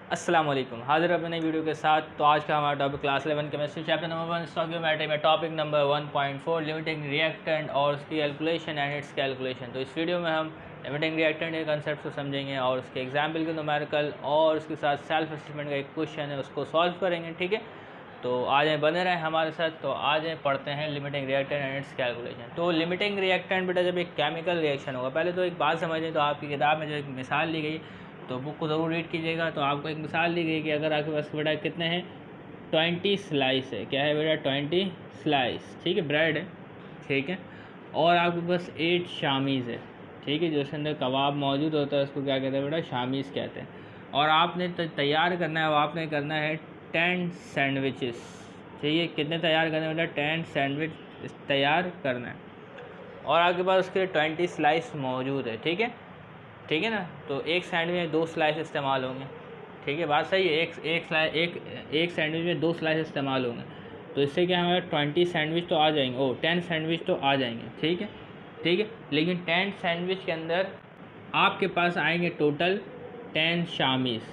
अस्सलाम वालेकुम, हाजिर अपने नई वीडियो के साथ। तो आज का हमारा topic class 11 chemistry chapter number 1 stoichiometry में टॉपिक नंबर 1.4 लिमिटिंग रिएक्टेंट और उसकी कैलकुलेशन एंड इट्स कैलकुलेशन। तो इस वीडियो में हम लिमिटिंग रिएक्टेंट के कंसेप्ट को समझेंगे और उसके एग्जाम्पल के न्यूमेरिकल और उसके साथ सेल्फ असेसमेंट का एक क्वेश्चन है उसको सॉल्व करेंगे। ठीक है, तो आज बने रहें हमारे साथ। तो आज पढ़ते हैं limiting reactant and it's calculation. तो लिमिटिंग रिएक्टेंट बेटा जब एक केमिकल रिएक्शन होगा, पहले तो एक बात समझ लें। तो आपकी किताब में जो एक मिसाल ली गई तो बुक को ज़रूर रीड कीजिएगा। तो आपको एक मिसाल दी गई कि अगर आपके पास बेटा कितने हैं 20 स्लाइस है। क्या है बेटा 20 स्लाइस, ठीक है, ब्रेड है, ठीक है, और आपके पास 8 शामीज़ है, ठीक है, जो उसके अंदर कबाब मौजूद होता है उसको क्या कहते हैं बेटा शामीज़ कहते हैं। और आपने तैयार करना है, आपने करना है 10 सैंडविचेस, ठीक है। कितने तैयार करना है बेटा 10 सैंडविच तैयार करना है और आपके पास उसके लिए 20 स्लाइस मौजूद है, ठीक है, ठीक है ना। तो एक सैंडविच में 2 स्लाइस इस्तेमाल होंगे, ठीक है, बात सही है। एक सैंडविच में 2 स्लाइस इस्तेमाल होंगे। तो इससे क्या हमारे 20 सैंडविच तो आ जाएंगे, 10 सैंडविच तो आ जाएंगे, ठीक है, ठीक है। लेकिन 10 सैंडविच के अंदर आपके पास आएंगे टोटल 10 शामीज़,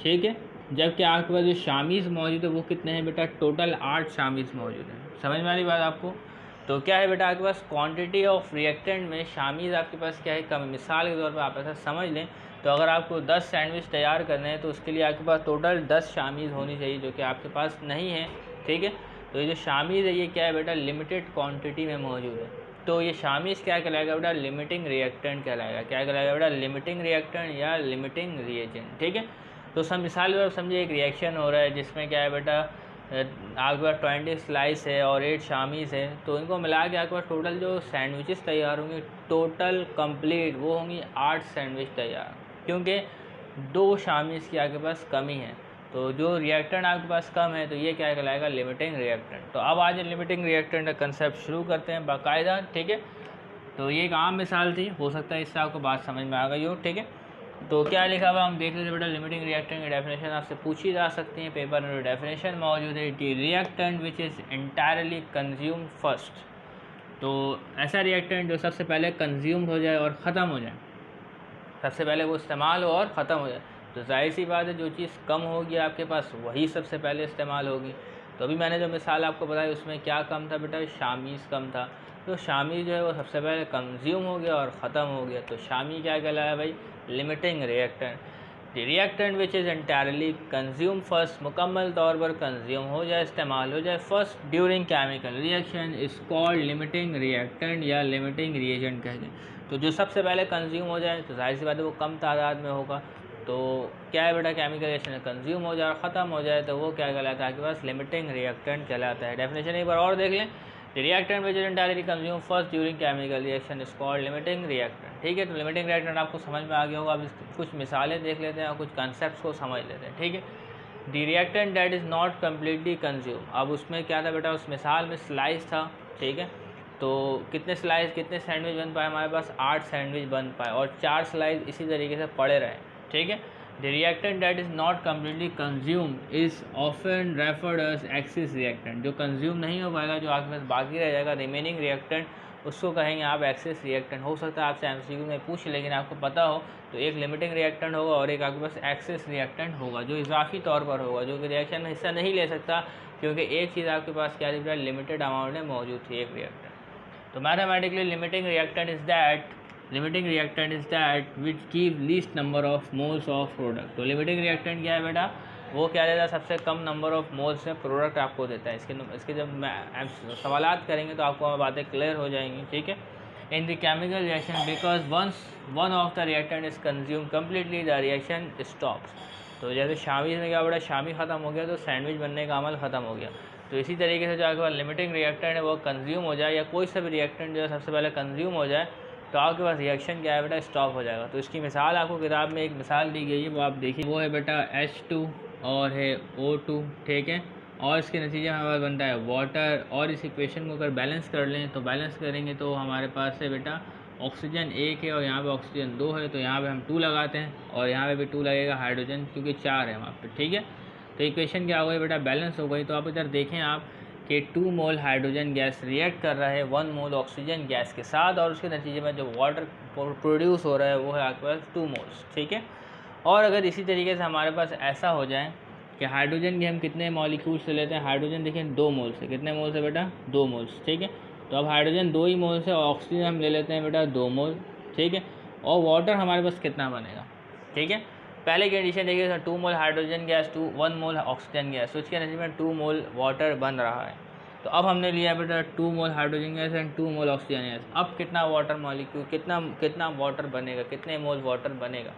ठीक है। जबकि आपके पास जो शामीज़ मौजूद है वो कितने हैं बेटा, टोटल 8 शामीज़ मौजूद हैं। समझ में आ रही बात आपको। तो क्या है बेटा आपके पास क्वांटिटी ऑफ रिएक्टेंट में शामीज़ आपके पास क्या है कम। मिसाल के तौर पर आप ऐसा समझ लें, तो अगर आपको 10 सैंडविच तैयार करने हैं तो उसके लिए आपके पास टोटल 10 शामीज़ होनी चाहिए, जो कि आपके पास नहीं है, ठीक है। तो ये जो शामीज़ है ये क्या है बेटा लिमिटेड क्वांटिटी में मौजूद है। तो ये शामीज़ क्या कहलाएगा बेटा लिमिटिंग रिएक्टेंट कहलाएगा। क्या कहलाएगा बेटा लिमिटिंग रिएक्टेंट या लिमिटिंग रिएजेंट, ठीक है। तो सब मिसाल के तौर पर समझिए, एक रिएक्शन हो रहा है जिसमें क्या है बेटा आपके पास 20 स्लाइस है और 8 शामीज़ है। तो इनको मिला के आपके पास टोटल जो सैंडविचेस तैयार होंगे टोटल कंप्लीट वो होंगी 8 सैंडविच तैयार, क्योंकि 2 शामीज़ की आपके पास कमी है। तो जो रिएक्टेंट आपके पास कम है तो ये क्या कहलाएगा लिमिटिंग रिएक्टेंट। तो अब आज लिमिटिंग रिएक्टेंट का कंसेप्ट शुरू करते हैं बाकायदा, ठीक है। तो ये एक आम मिसाल थी, हो सकता है इससे आपको बात समझ में आ गई हो, ठीक है। तो क्या लिखा हुआ हम देख लेते बेटा। लिमिटिंग रिएक्टेंट की डेफिनेशन आपसे पूछी जा सकती है पेपर में, डेफिनेशन मौजूद है। The reactant which is entirely consume first. तो ऐसा रिएक्टेंट जो सबसे पहले कंज्यूम हो जाए और ख़त्म हो जाए, सबसे पहले वो इस्तेमाल हो और ख़त्म हो जाए। तो जाहिर सी बात है जो चीज़ कम होगी आपके पास वही सबसे पहले इस्तेमाल होगी। तो अभी मैंने जो मिसाल आपको बताई उसमें क्या कम था बेटा, शामीज़ कम था। तो शामी जो है वो सबसे पहले कंज्यूम हो गया और ख़त्म हो गया। तो शामी क्या कहलाया भाई limiting reactant. The reactant which is entirely consume first, मुकम्मल तौर पर कंज्यूम हो जाए, इस्तेमाल हो जाए first during chemical reaction is called limiting reactant या लिमिटिंग रिएजेंट कहते हैं। तो जो सबसे पहले कंज्यूम हो जाए तो जाहिर सी बात है वो कम तादाद में होगा। तो क्या है बेटा केमिकल रिएक्शन कंज्यूम हो जाए और ख़त्म हो जाए तो वो क्या कहलाता है आपके पास लिमिटिंग रिएक्टेंट कहलाता है। डेफिनेशन एक बार और देख लें। The reactant which is entirely consumed first during chemical reaction is called limiting reactant, ठीक है। तो लिमिटिंग रिएक्टेंट आपको समझ में आ गया होगा। अब कुछ मिसालें देख लेते हैं और कुछ कंसेप्ट को समझ लेते हैं, ठीक है। The reactant that is not completely consume. अब उसमें क्या था बेटा, उस मिसाल में स्लाइस था, ठीक है। तो कितने स्लाइस कितने सैंडविच बन पाए हमारे पास, 8 सैंडविच बन पाए और 4 स्लाइस इसी तरीके से पड़े रहे, ठीक है। The reactant that is not completely consumed is often referred as excess reactant। जो कंज्यूम नहीं हो पाएगा, जो आपके पास बाकी रह जाएगा रिमेनिंग रिएक्टेंट, उसको कहेंगे आप एक्सेस रिएक्टेंट। हो सकता है आपसे एमसीक्यू में पूछ, लेकिन आपको पता हो तो एक लिमिटिंग रिएक्टेंट होगा और एक आपके पास एक्सेस रिएक्टेंट होगा जो इजाफी तौर पर होगा, जो कि रिएक्शन में हिस्सा नहीं ले सकता, क्योंकि एक चीज़ आपके पास क्या है लिमिटेड अमाउंट में मौजूद थी, एक रिएक्टेंट। तो mathematically limiting reactant is that which give least number of moles of product. तो लिमिटिंग रिएक्टेंट क्या है बेटा, वो क्या देता है सबसे कम नंबर ऑफ मोल्स में प्रोडक्ट आपको देता है। इसके जब सवालात करेंगे तो आपको बातें क्लियर हो जाएंगी, ठीक है। In the chemical reaction because once one of the reactant is consume completely the reaction stops. तो जैसे शामी में क्या बेटा शामी ख़त्म हो गया तो सैंडविच बनने का अमल ख़त्म हो गया। तो इसी तरीके से जो आपके पास लिमिटिंग रिएक्टेंट है वो कंज्यूम हो जाए, या कोई सा भी रिएक्टेंट जो है सबसे पहले कंज्यूम हो जाए तो आपके पास रिएक्शन क्या है बेटा स्टॉप हो जाएगा। तो इसकी मिसाल आपको किताब में एक मिसाल दी गई है, वो आप देखिए। वो है बेटा H2 और है O2, ठीक है, और इसके नतीजे में हमारे पास बनता है वाटर। और इस इक्वेशन को अगर बैलेंस कर लें तो बैलेंस करेंगे तो हमारे पास है बेटा ऑक्सीजन 1 है और यहाँ पे ऑक्सीजन 2 है। तो यहाँ पे हम 2 लगाते हैं और यहाँ पे भी 2 लगेगा, हाइड्रोजन क्योंकि 4 है वहाँ पे, ठीक है। तो इक्वेशन क्या हो गई बेटा बैलेंस हो गई। तो आप इधर देखें आप कि 2 मोल हाइड्रोजन गैस रिएक्ट कर रहा है 1 मोल ऑक्सीजन गैस के साथ, और उसके नतीजे में जो वाटर प्रोड्यूस हो रहा है वो है आपके पास 2 मोल्स, ठीक है। और अगर इसी तरीके से हमारे पास ऐसा हो जाए कि हाइड्रोजन के हम कितने मॉलिक्यूल से लेते हैं, हाइड्रोजन देखिए 2 मोल से, कितने मोल से बेटा 2 मोल से, ठीक है। तो अब हाइड्रोजन 2 ही मोल से, ऑक्सीजन हम ले लेते हैं बेटा 2 मोल, ठीक है। और वाटर हमारे पास कितना बनेगा, ठीक है। पहले कंडीशन देखिए 2 मोल हाइड्रोजन गैस 1 मोल ऑक्सीजन गैस, तो इसके नतीजे में 2 मोल वाटर बन रहा है। तो अब हमने लिया बेटा 2 मोल hydrogen gas and 2 mole oxygen gas. अब कितना वाटर मॉलिक्यूल, कितना वाटर बनेगा, कितने मोल वाटर बनेगा।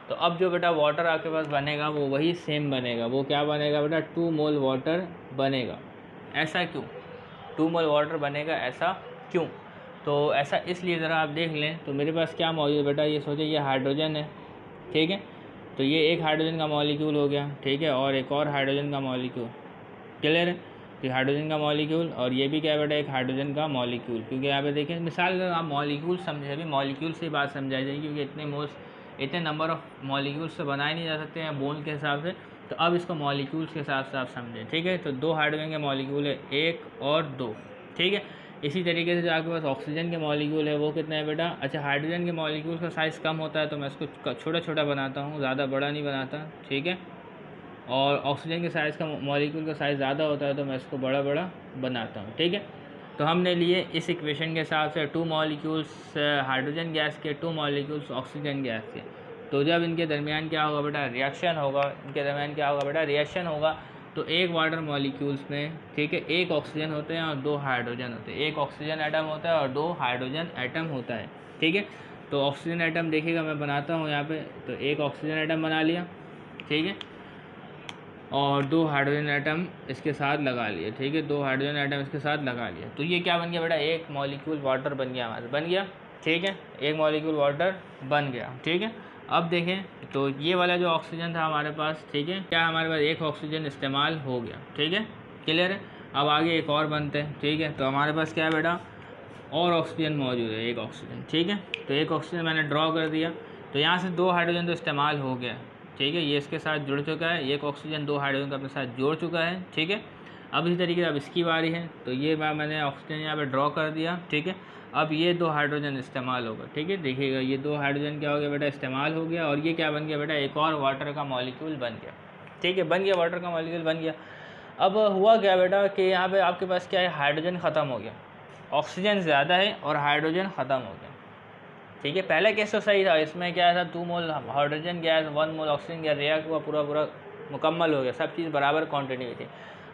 तो अब जो बेटा वाटर आपके पास बनेगा वो वही सेम बनेगा, वो क्या बनेगा बेटा 2 मोल वाटर बनेगा। ऐसा क्यों 2 मोल वाटर बनेगा, ऐसा क्यों? तो ऐसा इसलिए ज़रा आप देख लें। तो मेरे पास क्या मौजूद है बेटा, ये सोचिए ये हाइड्रोजन है, ठीक है। तो ये एक हाइड्रोजन का मॉलिक्यूल हो गया, ठीक है, और एक और हाइड्रोजन का मॉलिक्यूल, क्लियर है। तो हाइड्रोजन का मॉलिक्यूल और ये भी क्या बेटा एक हाइड्रोजन का मॉलिक्यूल, क्योंकि यहाँ पे देखें मिसाल अगर आप मॉलिक्यूल समझे, अभी मॉलिक्यूल से बात समझाई जाएगी, क्योंकि इतने नंबर ऑफ मॉलिक्यूल्स से बनाए नहीं जा सकते हैं बोल के हिसाब से। तो अब इसको मॉलिक्यूल्स के हिसाब से आप समझें, ठीक है। तो 2 हाइड्रोजन के मॉलिक्यूल है, 1 और 2, ठीक है। इसी तरीके से जो आपके पास ऑक्सीजन के मॉलिक्यूल है वो कितना है बेटा, अच्छा हाइड्रोजन के मॉलिक्यूल का साइज़ कम होता है तो मैं इसको छोटा छोटा बनाता हूँ, ज़्यादा बड़ा नहीं बनाता, ठीक है। और ऑक्सीजन के साइज़ का मॉलिक्यूल का साइज़ ज़्यादा होता है तो मैं इसको बड़ा बड़ा बनाता हूँ, ठीक है। तो हमने लिए इस इक्वेशन के हिसाब से 2 मॉलिक्यूल्स हाइड्रोजन गैस के, 2 मॉलिक्यूल्स ऑक्सीजन गैस के। तो जब इनके दरमियान क्या होगा बेटा, रिएक्शन होगा, इनके दरमियान क्या होगा बेटा, रिएक्शन होगा। तो एक वाटर मॉलिक्यूल्स में, ठीक है, 1 ऑक्सीजन होते हैं और 2 हाइड्रोजन होते हैं, 1 ऑक्सीजन एटम होता है और 2 हाइड्रोजन एटम होता है, ठीक है। तो ऑक्सीजन एटम देखिएगा मैं बनाता हूँ यहाँ पे, तो 1 ऑक्सीजन एटम बना लिया, ठीक है, और 2 हाइड्रोजन एटम इसके साथ लगा लिए, ठीक है, 2 हाइड्रोजन एटम इसके साथ लगा लिया। तो ये क्या बन गया बेटा, 1 मॉलिक्यूल वाटर बन गया, हमारा बन गया, ठीक है, 1 मॉलिक्यूल वाटर बन गया, ठीक है। अब देखें तो ये वाला जो ऑक्सीजन था हमारे पास, ठीक है, क्या हमारे पास 1 ऑक्सीजन इस्तेमाल हो गया, ठीक है, क्लियर है। अब आगे एक और बनते हैं, ठीक है। तो हमारे पास क्या है बेटा, और ऑक्सीजन मौजूद है, 1 ऑक्सीजन, ठीक है। तो 1 ऑक्सीजन मैंने ड्रॉ कर दिया। तो यहाँ से 2 हाइड्रोजन तो इस्तेमाल हो गया, ठीक है, ये इसके साथ जुड़ चुका है, 1 ऑक्सीजन 2 हाइड्रोजन को अपने साथ जोड़ चुका है, ठीक है। अब इसी तरीके से अब इसकी बारी है, तो ये मैंने ऑक्सीजन यहाँ पे ड्रॉ कर दिया, ठीक है। अब ये 2 हाइड्रोजन इस्तेमाल होगा, ठीक है, देखिएगा ये 2 हाइड्रोजन क्या हो गया बेटा, इस्तेमाल हो गया, और ये क्या बन गया बेटा, एक और वाटर का मॉलिक्यूल बन गया, ठीक है, बन गया, वाटर का मॉलिक्यूल बन गया। अब हुआ क्या बेटा कि यहाँ पे आपके पास क्या है, हाइड्रोजन ख़त्म हो गया, ऑक्सीजन ज़्यादा है और हाइड्रोजन ख़त्म हो गया, ठीक है। पहले केस तो सही था, इसमें क्या था 2 मोल हाइड्रोजन गैस 1 मोल ऑक्सीजन गैस रिएक्ट हुआ, पूरा मुकम्मल हो गया, सब चीज़ बराबर क्वांटिटी में थी।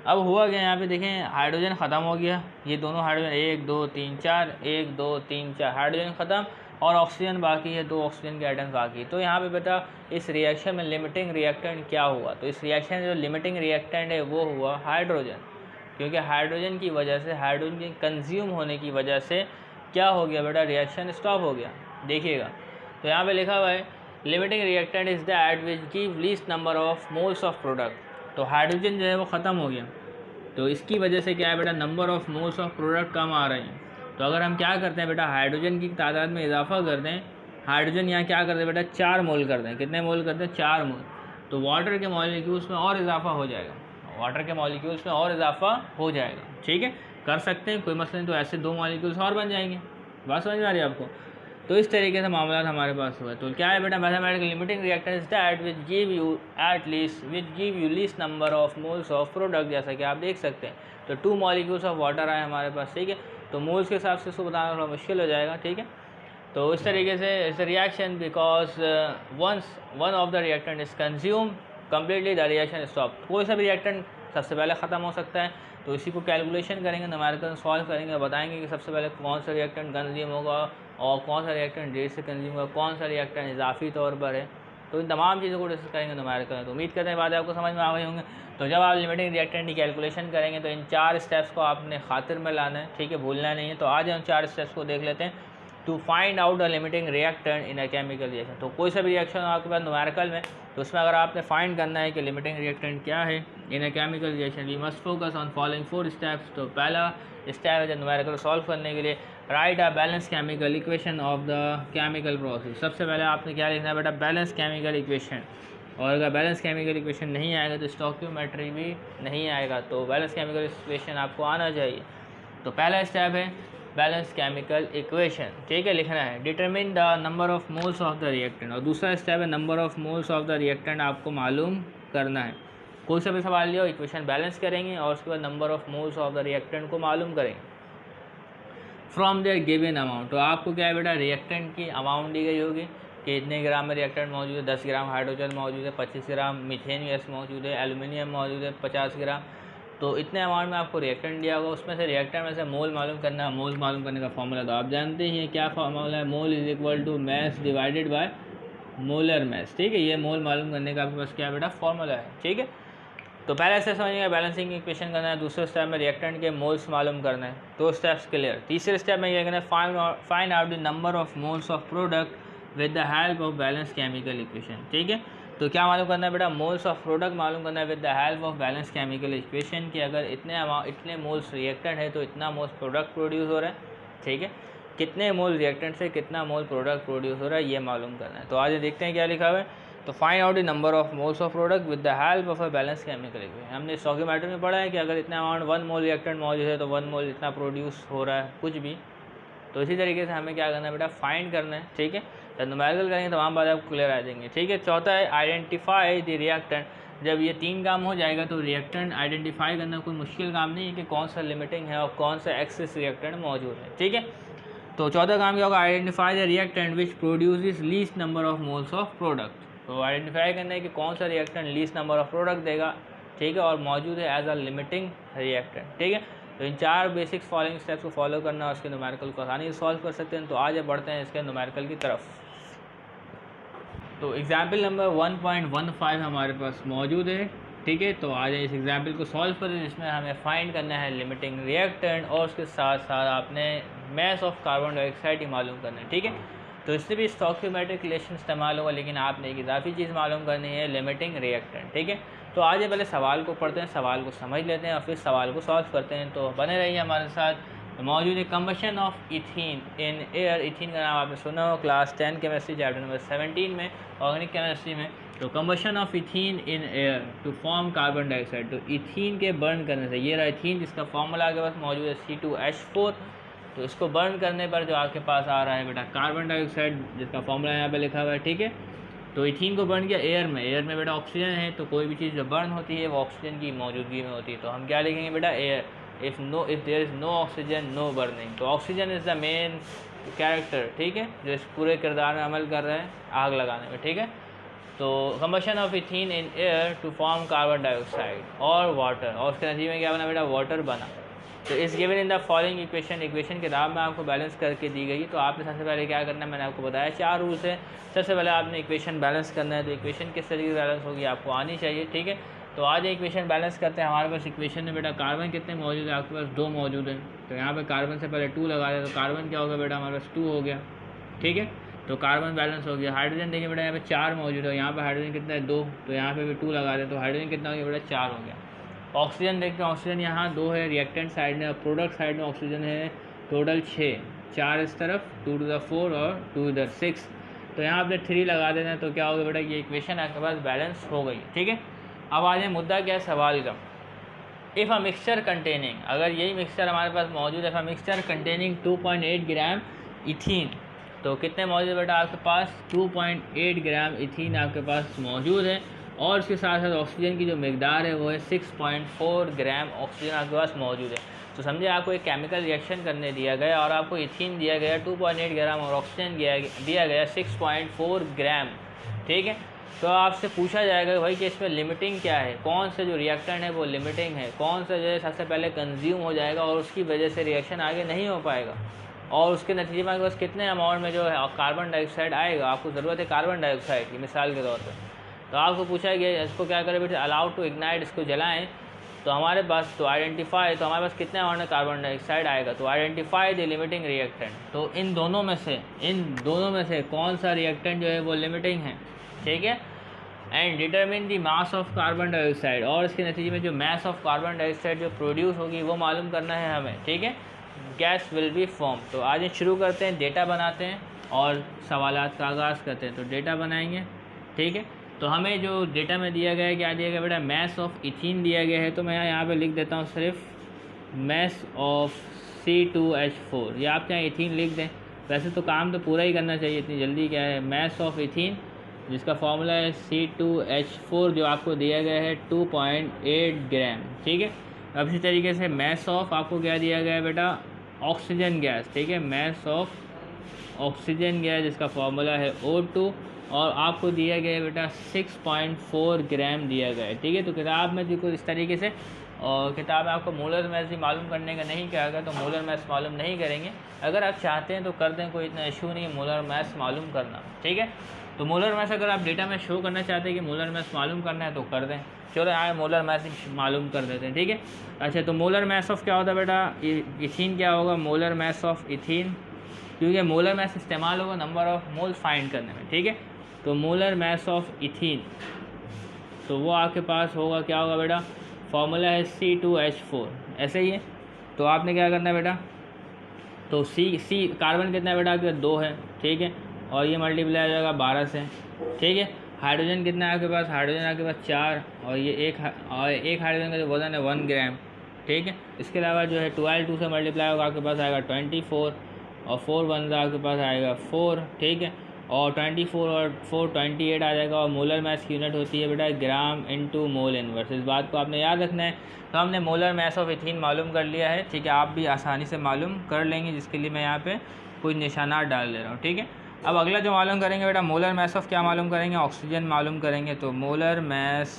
अब हुआ क्या, यहाँ पे देखें हाइड्रोजन ख़त्म हो गया, ये दोनों हाइड्रोजन 1 2 3 4 1 2 3 4 हाइड्रोजन ख़त्म, और ऑक्सीजन बाकी है, 2 ऑक्सीजन के आइटम बाकी। तो यहाँ पे बेटा इस रिएक्शन में लिमिटिंग रिएक्टेंट क्या हुआ, तो इस रिएक्शन में जो लिमिटिंग रिएक्टेंट है वो हुआ हाइड्रोजन, क्योंकि हाइड्रोजन की वजह से, हाइड्रोजन के कंज्यूम होने की वजह से क्या हो गया बेटा, रिएक्शन स्टॉप हो गया। देखिएगा तो यहाँ पे लिखा हुआ है limiting reactant is that which give least number of moles of product. तो हाइड्रोजन जो है वो ख़त्म हो गया, तो इसकी वजह से क्या है बेटा, number of moles of product कम आ रहे हैं। तो अगर हम क्या करते हैं बेटा, हाइड्रोजन की तादाद में इजाफा कर दें, हाइड्रोजन यहाँ क्या करते हैं बेटा 4 मोल कर दें, कितने मोल करते हैं 4 मोल, तो वाटर के मॉलिक्यूल्स में और इजाफा हो जाएगा, वाटर के मॉलिक्यूल्स में और इजाफा हो जाएगा, ठीक है, कर सकते हैं, कोई मसला नहीं। तो ऐसे 2 मॉलिक्यूल्स और बन जाएंगे, बात समझ में आ रही है आपको। तो इस तरीके से मामला हमारे पास हुआ है। तो क्या है बेटा, mathematical limiting reactant is that which give you least number of moles of product, जैसा कि आप देख सकते हैं। तो 2 मॉलिक्यूल्स ऑफ वाटर आए हमारे पास, ठीक है। तो मोल्स के हिसाब से इसको बताना थोड़ा मुश्किल हो जाएगा, ठीक है। तो इस तरीके से it's reaction because once one of the reactant is consume completely the reaction stop. कोई सा भी रिएक्टेंट सबसे पहले ख़त्म हो सकता है, तो इसी को कैलकुलेशन करेंगे, न्यूमेरिकल सॉल्व करेंगे, बताएंगे कि सबसे पहले कौन सा रिएक्टेंट कंज्यूम होगा और कौन सा रिएक्टेंट देर से कंज्यूम होगा, कौन सा रिएक्टेंट इजाफी तौर पर है। तो इन तमाम चीज़ों को डिस्कस करेंगे न्यूमेरिकल। तो उम्मीद करते हैं बात आपको समझ में आ गई होंगे। तो जब आप लिमिटिंग रिएक्टेंट की कैलकुलेशन करेंगे तो इन 4 स्टेप्स को आपने खातिर में लाना है, ठीक है, भूलना नहीं है। तो आज हम 4 स्टेप्स को देख लेते हैं to find out the limiting reactant in a chemical reaction. तो कोई सा भी रिएक्शन आपके पास न्यूमेरिकल में, तो उसमें अगर आपने फाइंड करना है कि लिमिटिंग रिएक्टेंट क्या है in a chemical reaction, we must focus on following 4 steps. तो पहला स्टेप है न्यूमेरिकल सॉल्व करने के लिए, write a balance chemical equation of the chemical process. सबसे पहले आपने क्या लिखना है बेटा, बैलेंस केमिकल इक्वेशन। और अगर बैलेंस केमिकल इक्वेशन नहीं आएगा तो स्टोइकियोमेट्री भी नहीं आएगा। तो बैलेंस केमिकल इक्वेशन आपको आना चाहिए। तो पहला स्टेप है बैलेंस केमिकल इक्वेशन, ठीक है, लिखना है। Determine the number of moles of the reactant, और दूसरा स्टेप है number of moles of the reactant आपको मालूम करना है। कोई सा भी सवाल लिया, इक्वेशन बैलेंस करेंगे और उसके बाद number of moles of the reactant को मालूम करेंगे फ्रॉम देयर गिवन अमाउंट। तो आपको क्या है बेटा, रिएक्टेंट की अमाउंट दी गई होगी कि इतने ग्राम में रिएक्टेंट मौजूद है, 10 ग्राम हाइड्रोजन मौजूद है, 25 ग्राम मीथेन गैस मौजूद है, एल्यूमिनियम मौजूद है 50 ग्राम। तो इतने अमाउंट में आपको रिएक्टेंट दिया होगा, उसमें से रिएक्टेंट में से मोल मालूम करना है। मोल मालूम करने का फॉर्मूला तो आप जानते ही हैं, क्या फॉर्मूला है, mole is equal to mass divided by molar mass, ठीक है। ये मोल मालूम करने का आपके पास क्या बेटा फॉर्मूला है, ठीक है। तो पहले स्टेप समझिएगा, बैलेंसिंग इक्वेशन करना है। दूसरे स्टेप में रिएक्टेंट के मोल्स मालूम करना है, 2 स्टेप्स क्लियर। तीसरे स्टेप में ये करना है, find out the number of moles of product with the help of balance chemical equation, ठीक है। तो क्या मालूम करना है बेटा, मोल्स ऑफ प्रोडक्ट मालूम करना है with the help of balance chemical equation कि अगर इतने मोल्स रिएक्टेंट है तो इतना मोल्स प्रोडक्ट प्रोड्यूस हो रहा है, ठीक है। कितने मोल रिएक्टेंट से कितना मोल प्रोडक्ट प्रोड्यूस हो रहा है ये मालूम करना है। तो आज देखते हैं क्या लिखा हुआ है। तो find out the number of moles of product with the help of a balance chemical equation. हमने स्टोइकियोमेट्री में पढ़ा है कि अगर इतना अमाउंट 1 मोल रिएक्टेंट मौजूद है तो 1 मोल इतना प्रोड्यूस हो रहा है कुछ भी। तो इसी तरीके से हमें क्या करना है बेटा, फाइंड करना है, ठीक है। जब न्यूमेरिकल करेंगे तो वहाँ बात आपको क्लियर आ जाएंगे, ठीक है। चौथा है आइडेंटिफाई द रिएक्टेंट। जब ये 3 काम हो जाएगा तो रिएक्टेंट आइडेंटिफाई करना कोई मुश्किल काम नहीं है कि कौन सा लिमिटिंग है और कौन सा एक्सेस रिएक्टेंट मौजूद है, ठीक है। तो चौथा काम क्या होगा, identify the reactant which produces least number of moles of product. तो आइडेंटिफाई करना है कि कौन सा reactant least number of product देगा, ठीक है, और मौजूद है एज अ लिमिटिंग रिएक्टेंट, ठीक है। तो इन 4 बेसिक फॉलोइंग स्टेप्स को फॉलो करना और उसके न्यूमेरिकल को आसानी से सॉल्व कर सकते हैं। तो आज बढ़ते हैं इसके न्यूमेरिकल की तरफ। तो एग्जाम्पल नंबर 1.15 हमारे पास मौजूद है, ठीक है। तो आज इस एग्जाम्पल को सॉल्व करें, जिसमें हमें फाइंड करना है लिमिटिंग रिएक्टेंट और उसके साथ साथ आपने मैस ऑफ कार्बन डाइऑक्साइड ही मालूम करना है, ठीक है। तो इससे भी स्टोइकियोमेट्रिक रिलेशन इस्तेमाल होगा, लेकिन आपने एक इजाफी चीज़ मालूम करनी है, लिमिटिंग रिएक्टेंट, ठीक है। तो आज पहले सवाल को पढ़ते हैं, सवाल को समझ लेते हैं और फिर सवाल को सॉल्व करते हैं। तो बने रहिए हमारे साथ। तो मौजूद है combustion of ethene in air. Ethene का नाम आपने सुना हो क्लास 10 केमिस्ट्री चैप्टर नंबर 17 में, ऑर्गेनिक केमिस्ट्री में। तो combustion of ethene in air to form carbon dioxide. तो इथीन के बर्न करने से, ये रहा इथीन जिसका फॉर्मूला आपके पास मौजूद है C2H4। तो इसको बर्न करने पर जो आपके पास आ रहा है बेटा कार्बन डाइऑक्साइड, जिसका फॉर्मूला यहाँ पे लिखा हुआ है, ठीक है। तो इथीन को बर्न किया एयर में, एयर में बेटा ऑक्सीजन है, तो कोई भी चीज़ जो बर्न होती है वो ऑक्सीजन की मौजूदगी में होती है। तो हम क्या लिखेंगे बेटा, air. If there is no oxygen no burning. तो oxygen is the main character, ठीक है, जो इस पूरे किरदार में अमल कर रहे हैं आग लगाने में, ठीक है। तो combustion of ethene in air to form carbon dioxide और वाटर, और उसके नतीजे में क्या बना बेटा, वाटर बना। तो इस given in the following equation, equation किताब में आपको बैलेंस करके दी गई। तो आपने सबसे पहले क्या करना है, मैंने आपको बताया 4 रूल्स है। सबसे पहले आपने इक्वेशन बैलेंस करना है। तो इक्वेशन किस तरीके से बैलेंस होगी आपको आनी चाहिए, ठीक है। तो आज इक्वेशन बैलेंस करते हैं। हमारे पास इक्वेशन में बेटा कार्बन कितने मौजूद है, आपके पास 2 मौजूद हैं। तो यहाँ पे कार्बन से पहले 2 लगा दें, तो कार्बन क्या होगा बेटा, हमारे पास 2 हो गया, ठीक है। तो कार्बन बैलेंस हो गया। हाइड्रोजन देखिए बेटा यहाँ पे 4 मौजूद है, यहाँ पे हाइड्रोजन कितना है 2, तो यहाँ पे भी 2 लगा दें, तो हाइड्रोजन कितना हो गया बेटा 4 हो गया। ऑक्सीजन देखते हैं, ऑक्सीजन यहाँ 2 है रिएक्टेंट साइड में, प्रोडक्ट साइड में ऑक्सीजन है टोटल 6, 4 इस तरफ, 2 to the 4 और 2 इधर 6। तो यहाँ आपने 3 लगा देना है, तो क्या होगा बेटा, ये इक्वेशन आपके पास बैलेंस हो गई, ठीक है। अब आ जाए मुद्दा क्या है सवाल का। इफ़ अ मिक्सचर कंटेनिंग, अगर यही मिक्सचर हमारे पास मौजूद है, मिक्सचर कंटेनिंग 2.8 ग्राम इथीन। तो कितने मौजूद है बेटा आपके पास, 2.8 ग्राम इथीन आपके पास मौजूद है, और उसके साथ साथ ऑक्सीजन की जो मकदार है वो है 6.4 ग्राम ऑक्सीजन आपके पास मौजूद है। तो समझे आपको एक केमिकल रिएक्शन करने दिया गया और आपको इथीन दिया गया 2.8 ग्राम और ऑक्सीजन दिया गया 6.4 ग्राम, ठीक है। तो आपसे पूछा जाएगा भाई कि इसमें लिमिटिंग क्या है, कौन सा जो रिएक्टेंट है वो लिमिटिंग है, कौन सा जो है सबसे पहले कंज्यूम हो जाएगा और उसकी वजह से रिएक्शन आगे नहीं हो पाएगा, और उसके नतीजे में आपके पास कितने अमाउंट में जो है कार्बन डाइऑक्साइड आएगा। आपको ज़रूरत है कार्बन डाइऑक्साइड की, मिसाल के तौर पर। तो आपको पूछा गया इसको क्या करें बेटे, अलाउड टू इग्नाइट, इसको जलाएं। तो हमारे पास तो आइडेंटिफाई, तो हमारे पास कितने अमाउंट में कार्बन डाइऑक्साइड आएगा, तो आइडेंटिफाई द लिमिटिंग रिएक्टेंट। तो इन दोनों में से कौन सा रिएक्टेंट जो है वो लिमिटिंग है, ठीक है। And determine the mass of carbon dioxide, और इसके नतीजे में जो मास ऑफ कार्बन डाइऑक्साइड जो प्रोड्यूस होगी वो मालूम करना है हमें, ठीक है। Gas will be form. तो आज शुरू करते हैं, डेटा बनाते हैं और सवालात का आगाज़ करते हैं। तो डेटा बनाएंगे, ठीक है। तो हमें जो डेटा में दिया गया है, क्या दिया गया बेटा, मैस ऑफ इथीन दिया गया है। तो मैं यहाँ पे लिख देता हूँ सिर्फ मैस ऑफ C2H4, ये आप चाहे इथीन लिख दें, वैसे तो काम तो पूरा ही करना चाहिए, इतनी जल्दी क्या है। मास ऑफ इथीन जिसका फॉर्मूला है C2H4 जो आपको दिया गया है 2.8 ग्राम, ठीक है। अब इसी तरीके से मास ऑफ आपको क्या दिया गया है बेटा, ऑक्सीजन गैस, ठीक है। मास ऑफ ऑक्सीजन गैस जिसका फॉर्मूला है O2 और आपको दिया गया है बेटा 6.4 ग्राम दिया गया है, ठीक है। तो किताब में देखो इस तरीके से, और किताब में आपको मोलर मैस भी मालूम करने का नहीं कहा गया, तो मोलर मैस मालूम नहीं करेंगे। अगर आप चाहते हैं तो कर दें, कोई इतना इशू नहीं है मोलर मैस मालूम करना, ठीक है। तो मोलर मैस अगर आप डेटा में शो करना चाहते हैं कि मोलर मैस मालूम करना है तो कर दें। चलो आए मोलर मैस मालूम कर देते हैं, ठीक है। अच्छा, तो मोलर मैस ऑफ क्या होता है बेटा, इथीन क्या होगा, मोलर मैस ऑफ इथीन, क्योंकि मोलर मैस इस्तेमाल होगा नंबर ऑफ मोल फाइंड करने में, ठीक है। तो मोलर मैस ऑफ इथीन, तो वो आपके पास होगा, क्या होगा बेटा, फॉर्मूला है C2H4, ऐसे ही है। तो आपने क्या करना है बेटा, तो सी कार्बन कितना है बेटा, आपके 2 है, ठीक है, और ये मल्टीप्लाई हो जाएगा 12 से, ठीक है। हाइड्रोजन कितना है आपके पास, हाइड्रोजन आपके पास 4, और ये एक हाइड्रोजन का जो वजन है 1 ग्राम, ठीक है। इसके अलावा जो है 12 2 से मल्टीप्लाई होगा, आपके पास आएगा 24, और 4 1 आपके पास आएगा 4, ठीक है, और 24 और 4 28 आ जाएगा। और मोलर मैस की यूनिट होती है बेटा ग्राम इंटू मोल इनवर्स, इस बात को आपने याद रखना है। तो हमने मोलर मैस ऑफ इथीन मालूम कर लिया है, ठीक है। आप भी आसानी से मालूम कर लेंगे, जिसके लिए मैं यहाँ पे कुछ निशानात डाल दे रहा हूँ, ठीक है। अब अगला जो मालूम करेंगे बेटा, मोलर मैस ऑफ क्या मालूम करेंगे, ऑक्सीजन मालूम करेंगे। तो molar mass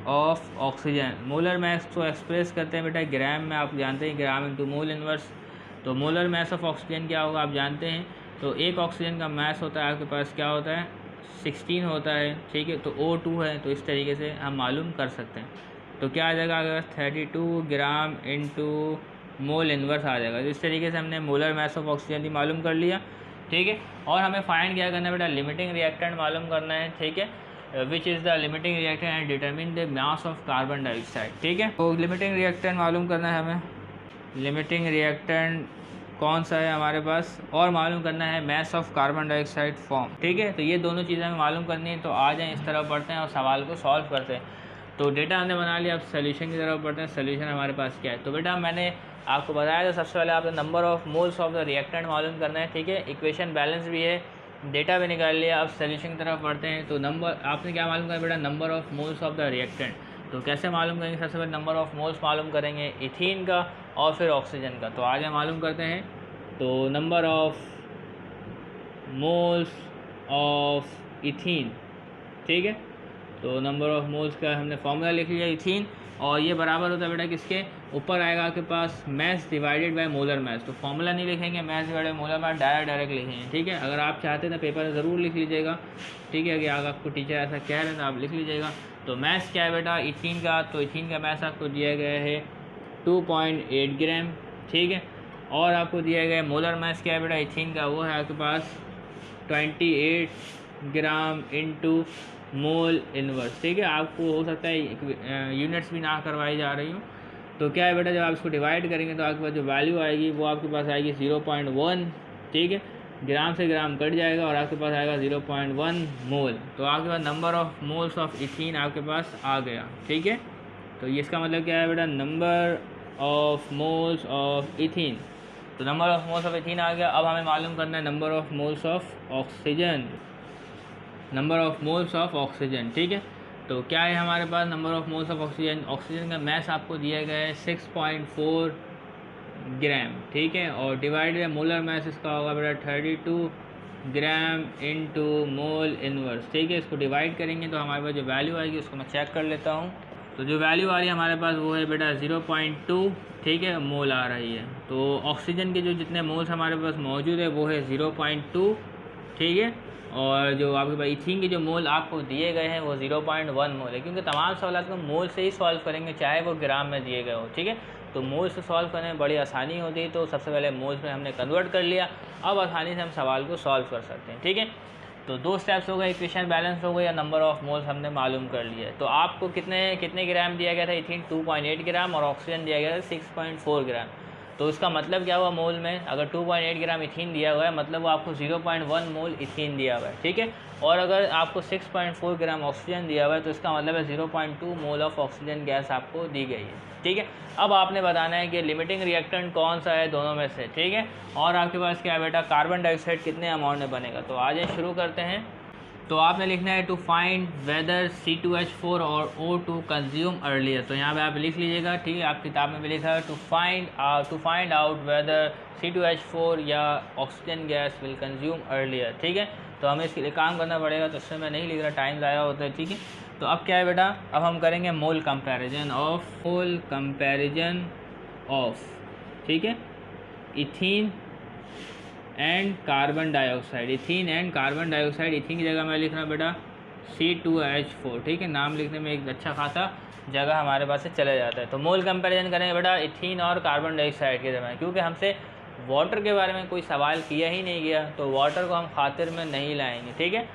of oxygen, molar mass को एक्सप्रेस करते हैं बेटा ग्राम में, आप जानते हैं ग्राम इंटू मोल इनवर्स। तो मोलर मैस ऑफ ऑक्सीजन क्या होगा आप जानते हैं। तो एक ऑक्सीजन का मास होता है आपके पास, क्या होता है, 16 होता है, ठीक है। तो O2 है, तो इस तरीके से हम मालूम कर सकते हैं। तो क्या आ जाएगा, अगर 32 ग्राम इंटू मोल इनवर्स आ जाएगा। तो इस तरीके से हमने मोलर मैस ऑफ ऑक्सीजन भी मालूम कर लिया, ठीक है। और हमें फाइंड क्या करना है बेटा, लिमिटिंग रिएक्टेंट मालूम करना है, ठीक है, which is the limiting reactant and determine the mass of carbon dioxide, ठीक है। तो लिमिटिंग रिएक्टेंट मालूम करना है हमें, लिमिटिंग रिएक्टेंट कौन सा है हमारे पास, और मालूम करना है mass of carbon dioxide form, ठीक है। तो ये दोनों चीज़ें हमें मालूम करनी है। तो आ जाएँ इस तरफ पढ़ते हैं और सवाल को सॉल्व करते हैं। तो डेटा हमने बना लिया, अब सोल्यूशन की तरफ पढ़ते हैं। सोल्यूशन हमारे पास क्या है, तो बेटा मैंने आपको बताया था सबसे पहले आपने number of moles of the reactant मालूम करना है, ठीक है। इक्वेशन बैलेंस भी है, डेटा भी निकाल लिया। अब सोल्यूशन की तरफ पढ़ते हैं। तो नंबर आपने क्या मालूम करना बेटा, number of moles of the reactant. तो कैसे मालूम करेंगे, सबसे पहले नंबर ऑफ मोल्स मालूम करेंगे इथीन का और फिर ऑक्सीजन का। तो आगे मालूम करते हैं। तो number of moles of ethene, ठीक है। तो नंबर ऑफ मोल्स का हमने फॉर्मूला लिख लिया इथीन, और ये बराबर होता है बेटा किसके, ऊपर आएगा आपके पास mass divided by molar mass. तो फॉर्मूला नहीं लिखेंगे, mass divided by molar mass, direct लिखेंगे, ठीक है। अगर आप चाहते हैं तो पेपर में ज़रूर लिख लीजिएगा, ठीक है, कि अगर आपको टीचर ऐसा कह रहे हैं तो आप लिख लीजिएगा। तो मास क्या है बेटा इथीन का, तो इथीन का मास आपको दिया गया है 2.8 ग्राम, ठीक है। और आपको दिया गया मोलर मास क्या है बेटा इथीन का, वो है आपके पास 28 ग्राम इंटू मोल इनवर्स, ठीक है। आपको हो सकता है यूनिट्स भी ना करवाई जा रही हूँ। तो क्या है बेटा, जब आप इसको डिवाइड करेंगे तो आपके पास जो वैल्यू आएगी वो आपके पास आएगी 0.1, ठीक है। ग्राम से ग्राम कट जाएगा और आपके पास आएगा 0.1 मोल। तो आपके पास number of moles of ethene आपके पास आ गया, ठीक है। तो ये इसका मतलब क्या है बेटा, number of moles of ethene. तो number of moles of ethene आ गया। अब हमें मालूम करना है number of moles of oxygen, number of moles of oxygen, ठीक है। तो क्या है हमारे पास number of moles of oxygen, oxygen का मास आपको दिया गया है 6.4 ग्राम, ठीक है। और डिवाइड बाय मोलर मास इसका होगा बेटा 32 ग्राम इंटू मोल इनवर्स, ठीक है। इसको डिवाइड करेंगे तो हमारे पास जो वैल्यू आएगी उसको मैं चेक कर लेता हूँ। तो जो वैल्यू आ रही है हमारे पास वो है बेटा 0.2, ठीक है, मोल आ रही है। तो ऑक्सीजन के जो जितने मोल्स हमारे पास मौजूद है वो है 0.2, ठीक है। और जो आपके पास इथीन के जो मोल आपको दिए गए हैं वो 0.1 मोल है, क्योंकि तमाम सवाल को मोल से ही सॉल्व करेंगे, चाहे वो ग्राम में दिए गए हो, ठीक है। तो मोल से सॉल्व करने में बड़ी आसानी होती है, तो सबसे पहले मोल्स में हमने कन्वर्ट कर लिया। अब आसानी से हम सवाल को सॉल्व कर सकते हैं, ठीक है। तो 2 स्टेप्स हो गए, इक्वेशन बैलेंस हो गए या नंबर ऑफ मोल्स हमने मालूम कर लिया है। तो आपको कितने ग्राम दिया गया था इथीन, 2.8 ग्राम, और ऑक्सीजन दिया गया था 6.4 ग्राम। तो उसका मतलब क्या हुआ, मोल में अगर 2.8 ग्राम इथीन दिया हुआ है मतलब वो आपको 0.1 मोल इथीन दिया हुआ है, ठीक है। और अगर आपको 6.4 ग्राम ऑक्सीजन दिया हुआ है तो इसका मतलब है 0.2 मोल ऑफ ऑक्सीजन गैस आपको दी गई है, ठीक है। अब आपने बताना है कि लिमिटिंग रिएक्टेंट कौन सा है दोनों में से, ठीक है। और आपके पास क्या है बेटा, कार्बन डाइऑक्साइड कितने अमाउंट में बनेगा। तो आ जाए शुरू करते हैं। तो आपने लिखना है टू फाइंड वेदर C2H4 और O2 कंज्यूम अर्लियर। तो यहाँ पे आप लिख लीजिएगा, ठीक है। आप किताब में भी लिखा है to find out whether C2H4 या oxygen gas will consume earlier, ठीक है। तो हमें इसके लिए काम करना पड़ेगा, तो इसमें मैं नहीं लिख रहा, टाइम ज़ाया होता है, ठीक है। तो अब क्या है बेटा, अब हम करेंगे मोल कंपैरिजन ऑफ ठीक है, ethene and carbon dioxide. Ethene and carbon dioxide, ethene की जगह मैं लिख रहा हूँ बेटा C2H4, ठीक है। नाम लिखने में एक अच्छा खासा जगह हमारे पास से चले जाता है। तो मोल कंपैरिजन करेंगे बेटा इथीन और कार्बन डाइऑक्साइड के दरम्यान, क्योंकि हमसे वाटर के बारे में कोई सवाल किया ही नहीं गया, तो वाटर को हम खातिर में नहीं लाएंगे, ठीक है।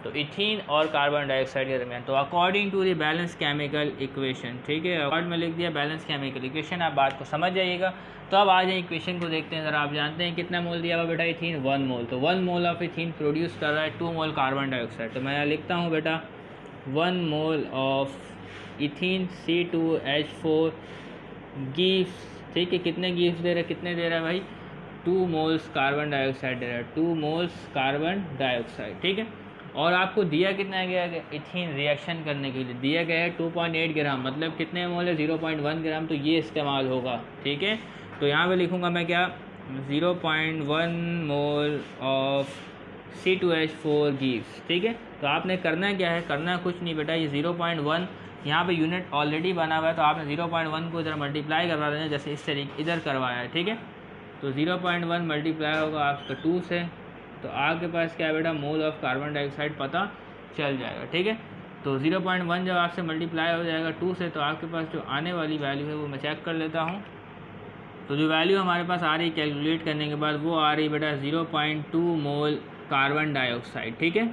तो इथीन और कार्बन डाइऑक्साइड के दरमियान, तो according to the balance chemical equation, ठीक है। अकॉर्ड में लिख दिया बैलेंस केमिकल इक्वेशन, आप बात को समझ जाइएगा। तो अब आ जाए इक्वेशन को देखते हैं ज़रा। आप जानते हैं कितना मोल दिया हुआ बेटा इथीन, 1 मोल। तो 1 मोल ऑफ इथीन प्रोड्यूस कर रहा है 2 मोल कार्बन डाइऑक्साइड। तो मैं यहाँ लिखता हूँ बेटा 1 mole of ethene C2H4 gives, ठीक है। कितने गिव्स दे रहा है, कितने दे रहा है भाई, 2 मोल्स कार्बन डाइऑक्साइड दे रहा है, 2 मोल्स कार्बन डाइऑक्साइड, ठीक है। और आपको दिया कितना गया है इथीन रिएक्शन करने के लिए, दिया गया है 2.8 ग्राम, मतलब कितने मोल है 0.1 ग्राम, तो ये इस्तेमाल होगा, ठीक है। तो यहाँ पे लिखूँगा मैं क्या, 0.1 मोल ऑफ C2H4 गिव्स, ठीक है। तो आपने करना क्या है, करना कुछ नहीं बेटा, ये 0.1 यहाँ पे यूनिट ऑलरेडी बना हुआ है, तो आपने 0.1 को इधर मल्टीप्लाई करवा देना, जैसे इस तरीके इधर करवाया है, ठीक है। तो 0.1 मल्टीप्लाई होगा आपका 2 से, तो आपके पास क्या है बेटा, मोल ऑफ कार्बन डाइऑक्साइड पता चल जाएगा, ठीक है। तो 0.1 जब आपसे मल्टीप्लाई हो जाएगा 2 से, तो आपके पास जो आने वाली वैल्यू है वो मैं चेक कर लेता हूँ। तो जो वैल्यू हमारे पास आ रही कैलकुलेट करने के बाद वो आ रही बेटा 0.2 मोल कार्बन डाइऑक्साइड, ठीक है।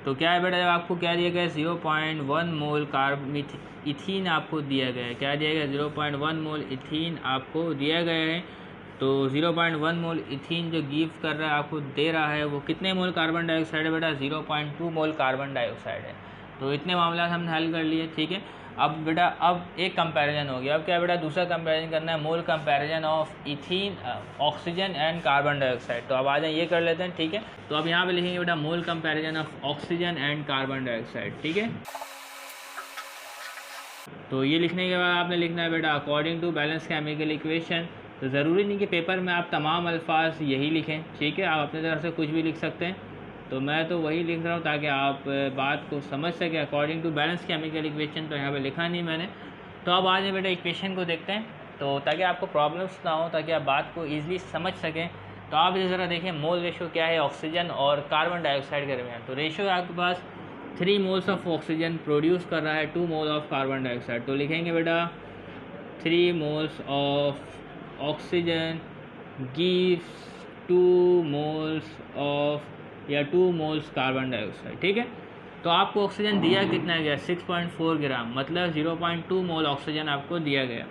तो क्या है बेटा, जब आपको क्या दिया गया है 0.1 मोल इथीन आपको दिया गया है, क्या दिया गया है 0.1 मोल इथीन आपको दिया गया है। तो 0.1 मोल इथीन जो गिव कर रहा है आपको दे रहा है, वो कितने मोल कार्बन डाइऑक्साइड है बेटा, 0.2 मोल कार्बन डाइऑक्साइड है। तो इतने मामला हमने हल कर लिए, ठीक है। अब बेटा अब एक कंपैरिजन हो गया, अब क्या बेटा दूसरा कंपैरिजन करना है, mole comparison of ethene oxygen and carbon dioxide. तो अब आ जाए ये कर लेते हैं, ठीक है। तो अब यहाँ पे लिखेंगे बेटा mole comparison of oxygen and carbon dioxide, ठीक है। तो ये लिखने के बाद आपने लिखना है बेटा according to balance chemical equation. तो ज़रूरी नहीं कि पेपर में आप तमाम अल्फाज यही लिखें, ठीक है। आप अपने तरफ से कुछ भी लिख सकते हैं, तो मैं तो वही लिख रहा हूँ ताकि आप बात को समझ सकें according to balance chemical equation. तो यहाँ पे लिखा नहीं मैंने। तो अब आज बेटा इक्वेशन को देखते हैं, तो ताकि आपको प्रॉब्लम्स ना हो, ताकि आप बात को ईजिली समझ सकें। तो आप इसे ज़रा देखें मोल रेशो क्या है ऑक्सीजन और कार्बन डाइऑक्साइड के दरमियान। तो रेशो आपके पास 3 मोल्स ऑफ ऑक्सीजन प्रोड्यूस कर रहा है 2 मोल ऑफ कार्बन डाइऑक्साइड। तो लिखेंगे बेटा 3 moles of oxygen gives 2 moles of या 2 मोल्स कार्बन डाइऑक्साइड, ठीक है। तो आपको ऑक्सीजन दिया कितना गया 6.4 ग्राम, मतलब 0.2 मोल ऑक्सीजन आपको दिया गया।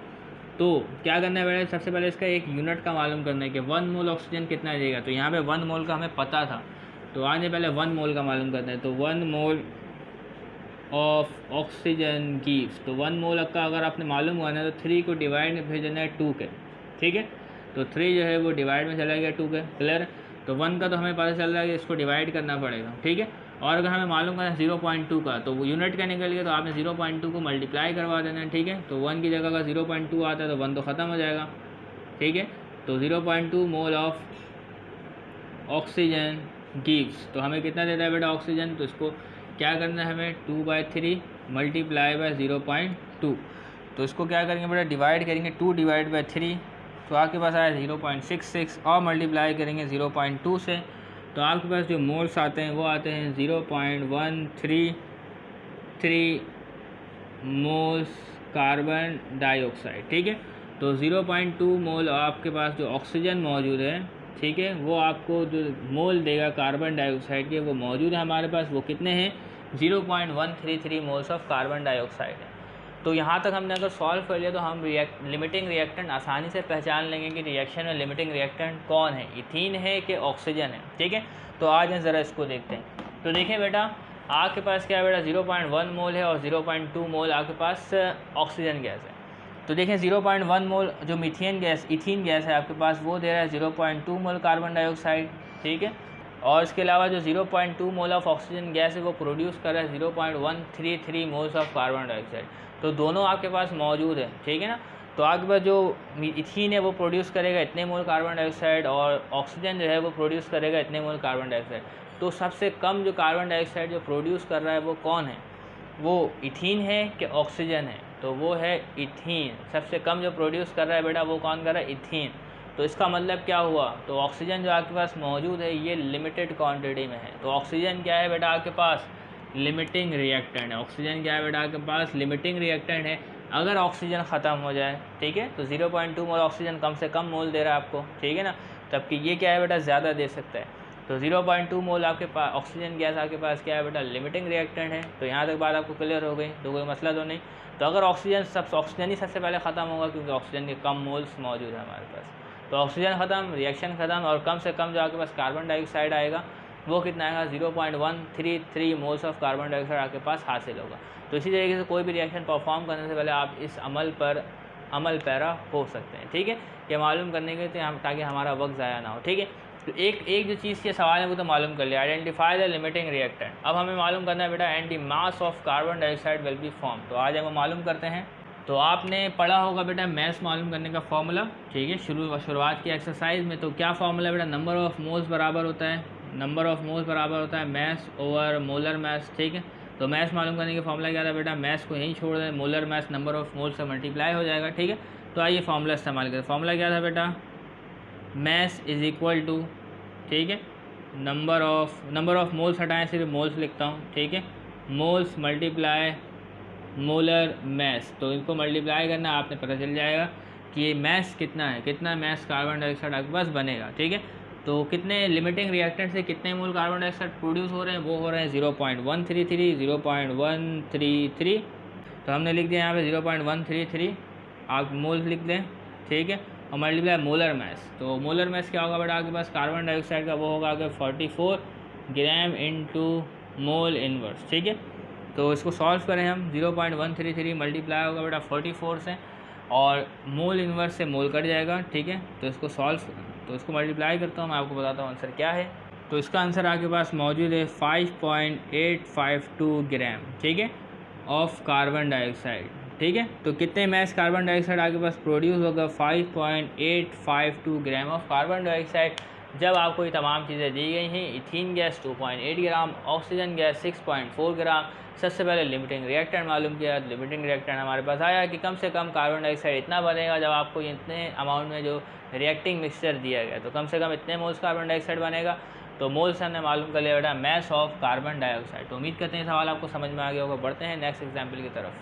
तो क्या करना है बेटा, सबसे पहले इसका एक यूनिट का मालूम करना है कि 1 मोल ऑक्सीजन कितना देगा। तो यहाँ पे 1 मोल का हमें पता था, तो आने पहले 1 मोल का मालूम करना है। तो 1 मोल ऑफ ऑक्सीजन गिव्स, तो 1 मोल का अगर आपने मालूम हुआ ना, तो 3 को डिवाइड में भेज देना है 2 के, ठीक है। तो 3 जो है वो डिवाइड में चला गया 2 के, क्लियर। तो 1 का तो हमें पता चल रहा है कि इसको डिवाइड करना पड़ेगा, ठीक है। और अगर हमें मालूम करना है 0.2 का, तो वो यूनिट का निकल गया, तो आपने 0.2 को मल्टीप्लाई करवा देना है, ठीक है। तो 1 की जगह अगर 0.2 आता है तो 1 तो ख़त्म हो जाएगा, ठीक है। तो 0.2 मोल ऑफ ऑक्सीजन गिव्स, तो हमें कितना देता है बेटा ऑक्सीजन। तो इसको क्या करना है हमें 2/3 मल्टीप्लाई बाय 0.2। तो इसको क्या करेंगे बेटा डिवाइड करेंगे 2 डिवाइड बाय 3, तो आपके पास आया 0.66 और मल्टीप्लाई करेंगे 0.2 से, तो आपके पास जो मोल्स आते हैं वो आते हैं 0.133 मोल्स कार्बन डाइऑक्साइड, ठीक है। तो 0.2 मोल आपके पास जो ऑक्सीजन मौजूद है, ठीक है, वो आपको जो मोल देगा कार्बन डाइऑक्साइड के वो मौजूद है हमारे पास, वो कितने हैं 0.133 मोल्स ऑफ कार्बन डाइऑक्साइड है। तो यहाँ तक हमने अगर सॉल्व कर लिया तो हम लिमिटिंग रिएक्टेंट आसानी से पहचान लेंगे कि रिएक्शन में लिमिटिंग रिएक्टेंट कौन है, इथीन है कि ऑक्सीजन है। ठीक है, तो आज हम ज़रा इसको देखते हैं। तो देखिए बेटा, आपके पास क्या है बेटा, 0.1 मोल है और 0.2 मोल आपके पास ऑक्सीजन गैस है। तो देखें 0.1 मोल जो इथीन गैस है आपके पास, वो दे रहा है 0.2 मोल कार्बन डाइऑक्साइड। ठीक है, और इसके अलावा जो 0.2 मोल ऑफ ऑक्सीजन गैस है वो प्रोड्यूस कर रहा है 0.133 मोल्स ऑफ कार्बन डाइऑक्साइड। तो दोनों आपके पास मौजूद है। ठीक है ना, तो आपके पास जो इथीन है वो प्रोड्यूस करेगा इतने मोल कार्बन डाइऑक्साइड और ऑक्सीजन जो है वो प्रोड्यूस करेगा इतने मोल कार्बन डाइऑक्साइड। तो सबसे कम जो कार्बन डाइऑक्साइड जो प्रोड्यूस कर रहा है वो कौन है, वो इथीन है कि ऑक्सीजन है, तो वो है इथीन। सबसे कम जो प्रोड्यूस कर रहा है बेटा वो कौन कर रहा है, इथीन। तो इसका मतलब क्या हुआ, तो ऑक्सीजन जो आपके पास मौजूद है ये लिमिटेड क्वांटिटी में है। तो ऑक्सीजन क्या है बेटा आपके पास, लिमिटिंग रिएक्टेंट है। ऑक्सीजन क्या है बेटा आपके पास, लिमिटिंग रिएक्टेंट है। अगर ऑक्सीजन ख़त्म हो जाए, ठीक है, तो 0.2 मोल ऑक्सीजन कम से कम मोल दे रहा है आपको। ठीक है ना, जबकि ये क्या है बेटा, ज़्यादा दे सकता है। तो 0.2 मोल आपके पास ऑक्सीजन गैस आपके पास क्या है बेटा, लिमिटिंग रिएक्टेंट है। तो यहाँ तक बात आपको क्लियर हो गई, तो कोई मसला तो नहीं। तो अगर ऑक्सीजन ही सबसे पहले ख़त्म होगा, क्योंकि ऑक्सीजन के कम मोल्स मौजूद है हमारे पास। तो ऑक्सीजन ख़त्म, रिएक्शन ख़त्म, और कम से कम जो आपके पास कार्बन डाइऑक्साइड आएगा वो कितना आएगा, 0.133 मोल्स ऑफ कार्बन डाइऑक्साइड आपके पास हासिल होगा। तो इसी तरीके से कोई भी रिएक्शन परफॉर्म करने से पहले आप इस अमल पर अमल पैरा हो सकते हैं। ठीक है, ये मालूम करने के लिए ताकि हमारा वक्त ज़ाया ना हो। ठीक है, तो एक जो चीज़ के सवाल है वो तो मालूम कर लिया, आइडेंटिफाई द लिमिटिंग रिएक्टेंट। अब हमें मालूम करना है बेटा, and the mass of carbon dioxide will be form. तो आज हम मालूम करते हैं। तो आपने पढ़ा होगा बेटा मैस मालूम करने का फॉर्मूला। ठीक है, शुरुआत की एक्सरसाइज में तो क्या फॉर्मूला बेटा, नंबर ऑफ मोल्स बराबर होता है, नंबर ऑफ मोल्स बराबर होता है मैस ओवर मोलर मैस। ठीक है, तो मैस मालूम करने का फॉर्मूला क्या था बेटा, मैस को यहीं छोड़ दें, molar mass number of moles से मल्टीप्लाई हो जाएगा। ठीक है, तो आइए फॉर्मूला इस्तेमाल करें। फॉर्मूला क्या था बेटा, मैस इज इक्वल टू, ठीक है, नंबर ऑफ मोल्स हटाएं, सिर्फ मोल्स लिखता हूँ। ठीक है, मोल्स मल्टीप्लाई मोलर मैस। तो इनको मल्टीप्लाई करना, आपने पता चल जाएगा कि ये मैस कितना है, कितना मैस कार्बन डाइऑक्साइड आपके पास बनेगा। ठीक है, तो कितने लिमिटिंग रिएक्टेंट से कितने मोल कार्बन डाइऑक्साइड प्रोड्यूस हो रहे हैं, वो हो रहे हैं 0.133। तो हमने लिख दिया यहाँ पे 0.133, आप मोल्स लिख दें। ठीक है, और मल्टीप्लाई मोलर मैस। तो मोलर मैस क्या होगा बेटा आपके पास कार्बन डाइऑक्साइड का, वो होगा आपके 44 ग्राम इंटू मोल इनवर्स। ठीक है, तो इसको सॉल्व करें हम, 0.133 मल्टीप्लाई होगा बेटा 44 से, और मोल इनवर्स से मोल कट जाएगा। ठीक है, तो इसको मल्टीप्लाई करता हूँ, मैं आपको बताता हूँ आंसर क्या है। तो इसका आंसर आपके पास मौजूद है 5.852 ग्राम। ठीक है, ऑफ कार्बन डाइऑक्साइड। ठीक है, तो कितने मैस कार्बन डाइऑक्साइड आपके पास प्रोड्यूस होगा, 5.852 ग्राम ऑफ कार्बन डाइऑक्साइड। जब आपको ये तमाम चीज़ें दी गई हैं, इथीन गैस 2.8 ग्राम, ऑक्सीजन गैस 6.4 ग्राम। सबसे पहले लिमिटिंग रिएक्टेंट मालूम किया, तो लिमिटिंग रिएक्टेंट हमारे पास आया कि कम से कम कार्बन डाइऑक्साइड इतना बनेगा। जब आपको इतने अमाउंट में जो रिएक्टिंग मिक्सचर दिया गया, तो कम से कम इतने मोल्स कार्बन डाइऑक्साइड बनेगा। तो मोल्स हमने मालूम कर लिया बेटा मैस ऑफ कार्बन डाइऑक्साइड। तो उम्मीद करते हैं सवाल आपको समझ में आ गया होगा। बढ़ते हैं नेक्स्ट एग्जाम्पल की तरफ।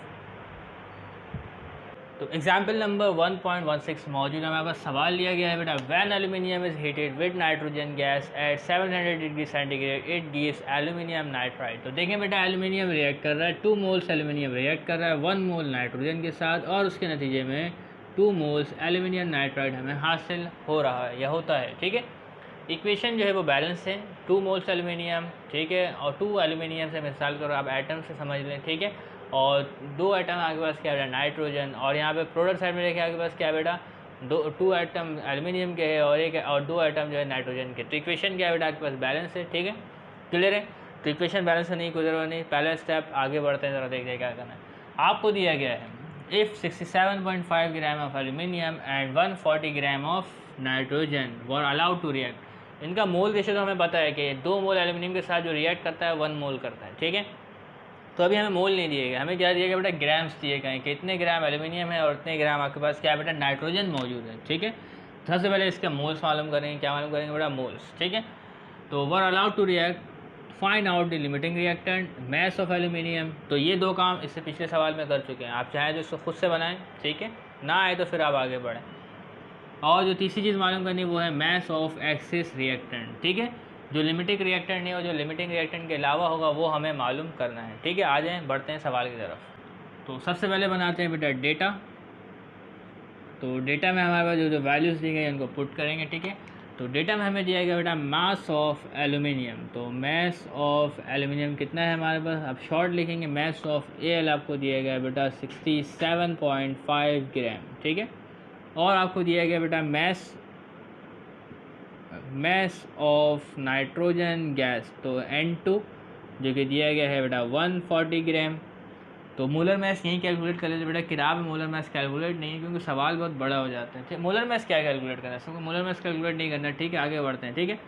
तो एग्जाम्पल नंबर 1.16 मौजूद है, हमारे पास सवाल लिया गया है बेटा, when aluminium is heated with nitrogen gas at 700 degree centigrade it gives aluminium nitride. तो देखें बेटा, एल्यूमिनियम रिएक्ट कर रहा है, 2 मोल्स एल्यूमिनियम रिएक्ट कर रहा है 1 मोल नाइट्रोजन के साथ, और उसके नतीजे में 2 मोल्स एल्यूमिनियम नाइट्राइड हमें हासिल हो रहा है या होता है। ठीक है, इक्वेशन जो है वो बैलेंस है, 2 मोल्स एल्यूमिनियम, ठीक है, और 2 एल्यूमिनियम से मिसाल करो, आप एटम से समझ लें। ठीक है, और 2 एटम आपके पास क्या बेटा, नाइट्रोजन, और यहाँ पे प्रोडक्ट साइड में देखिए आपके पास क्या बेटा, 2 एटम एल्यूमिनियम के है और 2 एटम जो है नाइट्रोजन के। तो इक्वेशन क्या है बेटा आपके पास, बैलेंस है। ठीक है, क्लियर है। तो इक्वेशन बैलेंस नहीं, कोई ज़रूरत नहीं। पहला स्टेप आगे बढ़ते हैं, ज़रा देखते हैं क्या करना है। आपको दिया गया है if 67.5 gram of aluminium and 140 gram of nitrogen were allowed to react. इनका मोल रेशियो तो हमें पता है कि 2 मोल एल्यूमिनियम के साथ जो रिएक्ट करता है 1 मोल करता है। ठीक है, तो अभी हमें मोल नहीं दिए गए, हमें क्या दिया गया बेटा, ग्राम्स दिए गए कि इतने ग्राम एल्यूमिनियम है और इतने ग्राम आपके पास क्या बेटा, नाइट्रोजन मौजूद है। ठीक है, तो सबसे पहले इसके मोल्स मालूम करेंगे। क्या मालूम करेंगे बेटा, मोल्स। ठीक है, तो were allowed to react, find out the limiting reactant, mass of aluminium. तो ये 2 काम इससे पिछले सवाल में कर चुके हैं, आप चाहें तो इसको खुद से बनाएं। ठीक है, ना आए तो फिर आप आगे बढ़ें। और जो तीसरी चीज़ मालूम करनी वो है मैस ऑफ एक्सिस रिएक्टेंट। ठीक है, जो लिमिटिंग रिएक्टेंट नहीं हो, जो लिमिटिंग रिएक्टेंट के अलावा होगा वो हमें मालूम करना है। ठीक है, आ जाएँ, बढ़ते हैं सवाल की तरफ। तो सबसे पहले बनाते हैं बेटा डेटा। तो डेटा में हमारे पास जो जो वैल्यूज़ दी गई उनको पुट करेंगे, ठीक है। तो डेटा में हमें दिया गया बेटा मास ऑफ एल्यूमिनियम। तो मास ऑफ एल्यूमिनियम कितना है हमारे पास, अब शॉर्ट लिखेंगे मास ऑफ एल आपको दिया गया बेटा 67.5 ग्राम, ठीक है। और आपको दिया गया बेटा मास ऑफ नाइट्रोजन गैस, तो N2 जो कि दिया गया है बेटा 140 ग्राम। तो मोलर मैस यहीं कैलकुलेट कर लेते बेटा, किताब में मोलर मैस कैलकुलेट नहीं है क्योंकि सवाल बहुत बड़ा हो जाता है, ठीक। मोलर मैस क्या कैलकुलेट करना है, सबको मोलर मैस कैलकुलेट नहीं करना, ठीक है। आगे बढ़ते हैं, ठीक है।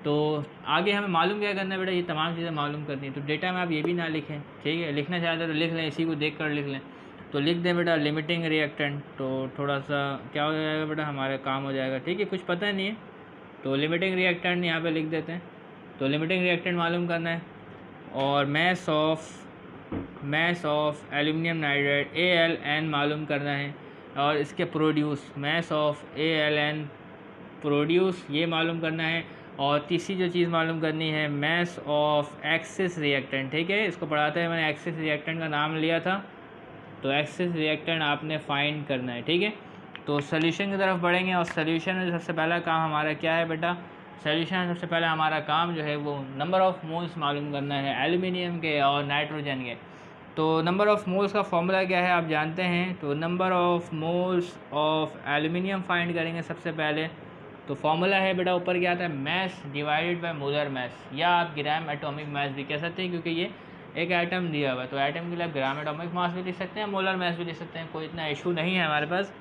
तो आगे हमें मालूम क्या करना है बेटा, ये तमाम चीज़ें मालूम करनी है। तो डेटा में आप ये भी ना लिखें, ठीक है। लिखना चाहते तो लिख लें, इसी को देख कर लिख लें। तो लिख दें बेटा लिमिटिंग रिएक्टेंट, तो थोड़ा सा क्या हो जाएगा बेटा, हमारा काम हो जाएगा, ठीक है। कुछ पता नहीं है तो लिमिटिंग रिएक्टेंट यहाँ पे लिख देते हैं। तो लिमिटिंग रिएक्टेंट मालूम करना है और mass of aluminium nitride AlN मालूम करना है, और इसके produce mass of AlN produce ये मालूम करना है। और तीसरी जो चीज़ मालूम करनी है मास ऑफ एक्सिस रिएक्टेंट, ठीक है। इसको पढ़ाते हैं मैंने एक्सिस रिएक्टेंट का नाम लिया था, तो एक्सिस रिएक्टेंट आपने फाइंड करना है, ठीक है। तो सोल्यूशन की तरफ बढ़ेंगे और सोल्यूशन में सबसे पहला काम हमारा क्या है बेटा, सोल्यूशन में सबसे पहले हमारा काम जो है वो नंबर ऑफ़ मोल्स मालूम करना है एल्यूमिनियम के और नाइट्रोजन के। तो नंबर ऑफ़ मोल्स का फॉर्मूला क्या है आप जानते हैं, तो number of moles of aluminium find करेंगे सबसे पहले। तो फॉर्मूला है बेटा ऊपर क्या आता है, mess divided by molar mess, या आप ग्राम एटॉमिक मैस भी कह सकते हैं क्योंकि ये एक एटम दिया हुआ है। तो एटम के लिए आप ग्राम एटॉमिक मास भी लिख सकते हैं, मोलर मैस भी लिख सकते हैं, कोई इतना इशू नहीं है हमारे पास।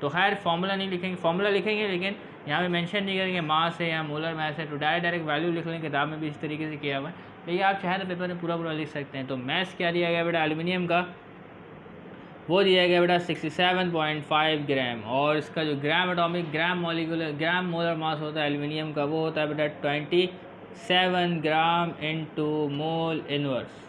तो खैर फॉर्मूला नहीं लिखेंगे, फॉर्मूला लिखेंगे लेकिन यहाँ पे मेंशन नहीं करेंगे मास है या मोलर मैस है। तो डायरेक्ट वैल्यू लिख लें, किताब में भी इस तरीके से किया हुआ है, लेकिन आप चाहें तो पेपर में पूरा लिख सकते हैं। तो मैस क्या दिया गया बेटा एल्यूमिनियम का, वो दिया गया बेटा 67.5 ग्राम। और इसका जो ग्राम एटॉमिक ग्राम मोलर मास होता है एल्यूमिनियम का, वो होता है बेटा 27 ग्राम इंटू मोल इनवर्स।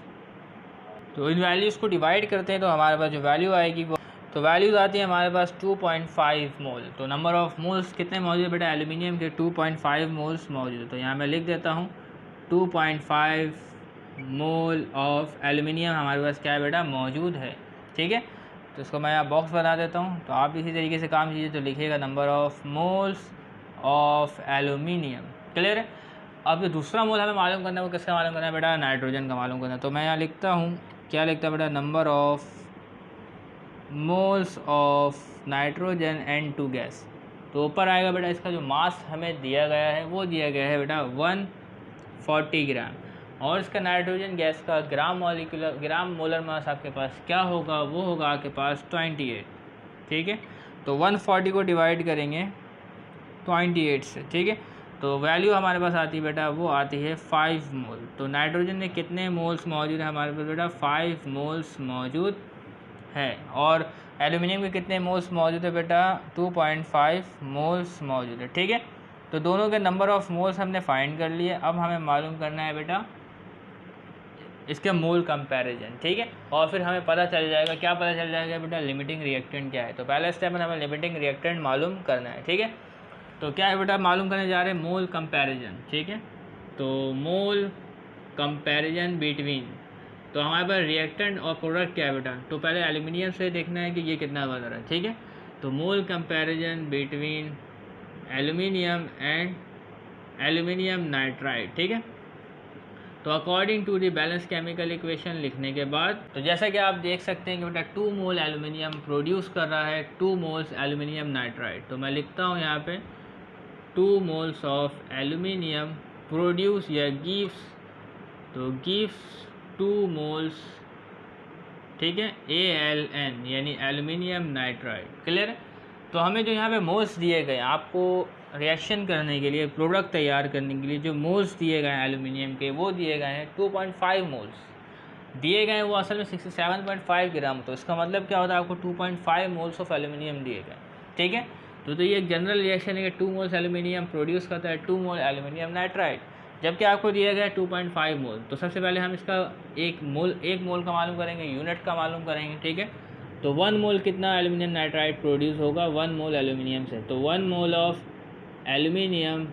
तो इन वैल्यूज़ को डिवाइड करते हैं तो हमारे पास जो वैल्यू आएगी वो, तो वैल्यूज़ आती है हमारे पास 2.5 मोल। तो नंबर ऑफ़ मोल्स कितने मौजूद है बेटा एल्यूमिनियम के, 2.5 मोल्स मौजूद है। तो यहाँ मैं लिख देता हूँ 2.5 मोल ऑफ एल्यूमिनियम हमारे पास क्या है बेटा मौजूद है, ठीक है। तो इसको मैं यहाँ बॉक्स बना देता हूँ। तो आप इसी तरीके से काम कीजिए, तो लिखिएगा number of moles of aluminium, clear है। अब जो दूसरा मोल हमें मालूम करना है वो किसका मालूम करना है बेटा, नाइट्रोजन का मालूम करना है। तो मैं यहाँ लिखता हूँ, क्या लिखता है बेटा, number of moles of nitrogen N2 gas. तो ऊपर आएगा बेटा इसका जो मास हमें दिया गया है वो दिया गया है बेटा 140 ग्राम, और इसका नाइट्रोजन गैस का ग्राम मोलर मास आपके पास क्या होगा, वो होगा आपके पास 28, ठीक है। तो 140 को डिवाइड करेंगे 28 से, ठीक है। तो वैल्यू हमारे पास आती है बेटा, वो आती है 5 मोल। तो नाइट्रोजन में कितने मोल्स मौजूद है हमारे पास बेटा, 5 मोल्स मौजूद है। और एल्यूमिनियम के कितने मोल्स मौजूद है बेटा, 2.5 मोल्स मौजूद है, ठीक है। तो दोनों के नंबर ऑफ़ मोल्स हमने फाइंड कर लिए। अब हमें मालूम करना है बेटा इसके मोल कंपैरिजन, ठीक है। और फिर हमें पता चल जाएगा, क्या पता चल जाएगा बेटा, लिमिटिंग रिएक्टेंट क्या है। तो पहला स्टेप में हमें लिमिटिंग रिएक्टेंट मालूम करना है, ठीक है। तो क्या है बेटा मालूम करने जा रहे हैं, मोल कंपैरिजन, ठीक है। तो मोल कंपैरिजन बिटवीन, तो हमारे पास रिएक्टेंट और प्रोडक्ट क्या है बेटा, तो पहले एल्यूमिनियम से देखना है कि ये कितना बन रहा है, ठीक है। तो mole comparison between aluminium and aluminium nitride, ठीक है। तो according to the balance chemical equation लिखने के बाद, तो जैसा कि आप देख सकते हैं कि बेटा 2 मोल एल्यूमिनियम प्रोड्यूस कर रहा है 2 मोल्स एल्यूमिनियम नाइट्राइड। तो मैं लिखता हूँ यहाँ पे 2 मोल्स ऑफ एल्यूमिनियम प्रोड्यूस या गिव्स, तो गिव्स 2 मोल्स, ठीक है, AlN यानी एल्यूमिनियम नाइट्राइड, क्लियर है। तो हमें जो यहाँ पे मोल्स दिए गए, आपको रिएक्शन करने के लिए, प्रोडक्ट तैयार करने के लिए जो मोल्स दिए गए हैं एल्यूमिनियम के, वो दिए गए हैं 2.5 मोल्स दिए गए हैं, वो असल में 67.5 ग्राम। तो इसका मतलब क्या होता है, आपको 2.5 मोल्स ऑफ एल्यूमिनियम दिए गए, ठीक है। तो ये एक जनरल रिएक्शन है कि 2 मोल्स एल्यूमिनियम प्रोड्यूस करता है 2 मोल एल्यूमिनियम नाइट्राइड, जबकि आपको दिया गया है 2.5 मोल। तो सबसे पहले हम इसका एक मोल का मालूम करेंगे, यूनिट का मालूम करेंगे, ठीक है। तो 1 मोल कितना एल्यूमिनियम नाइट्राइड प्रोड्यूस होगा, 1 मोल एल्यूमिनियम से। तो 1 मोल ऑफ एल्यूमिनियम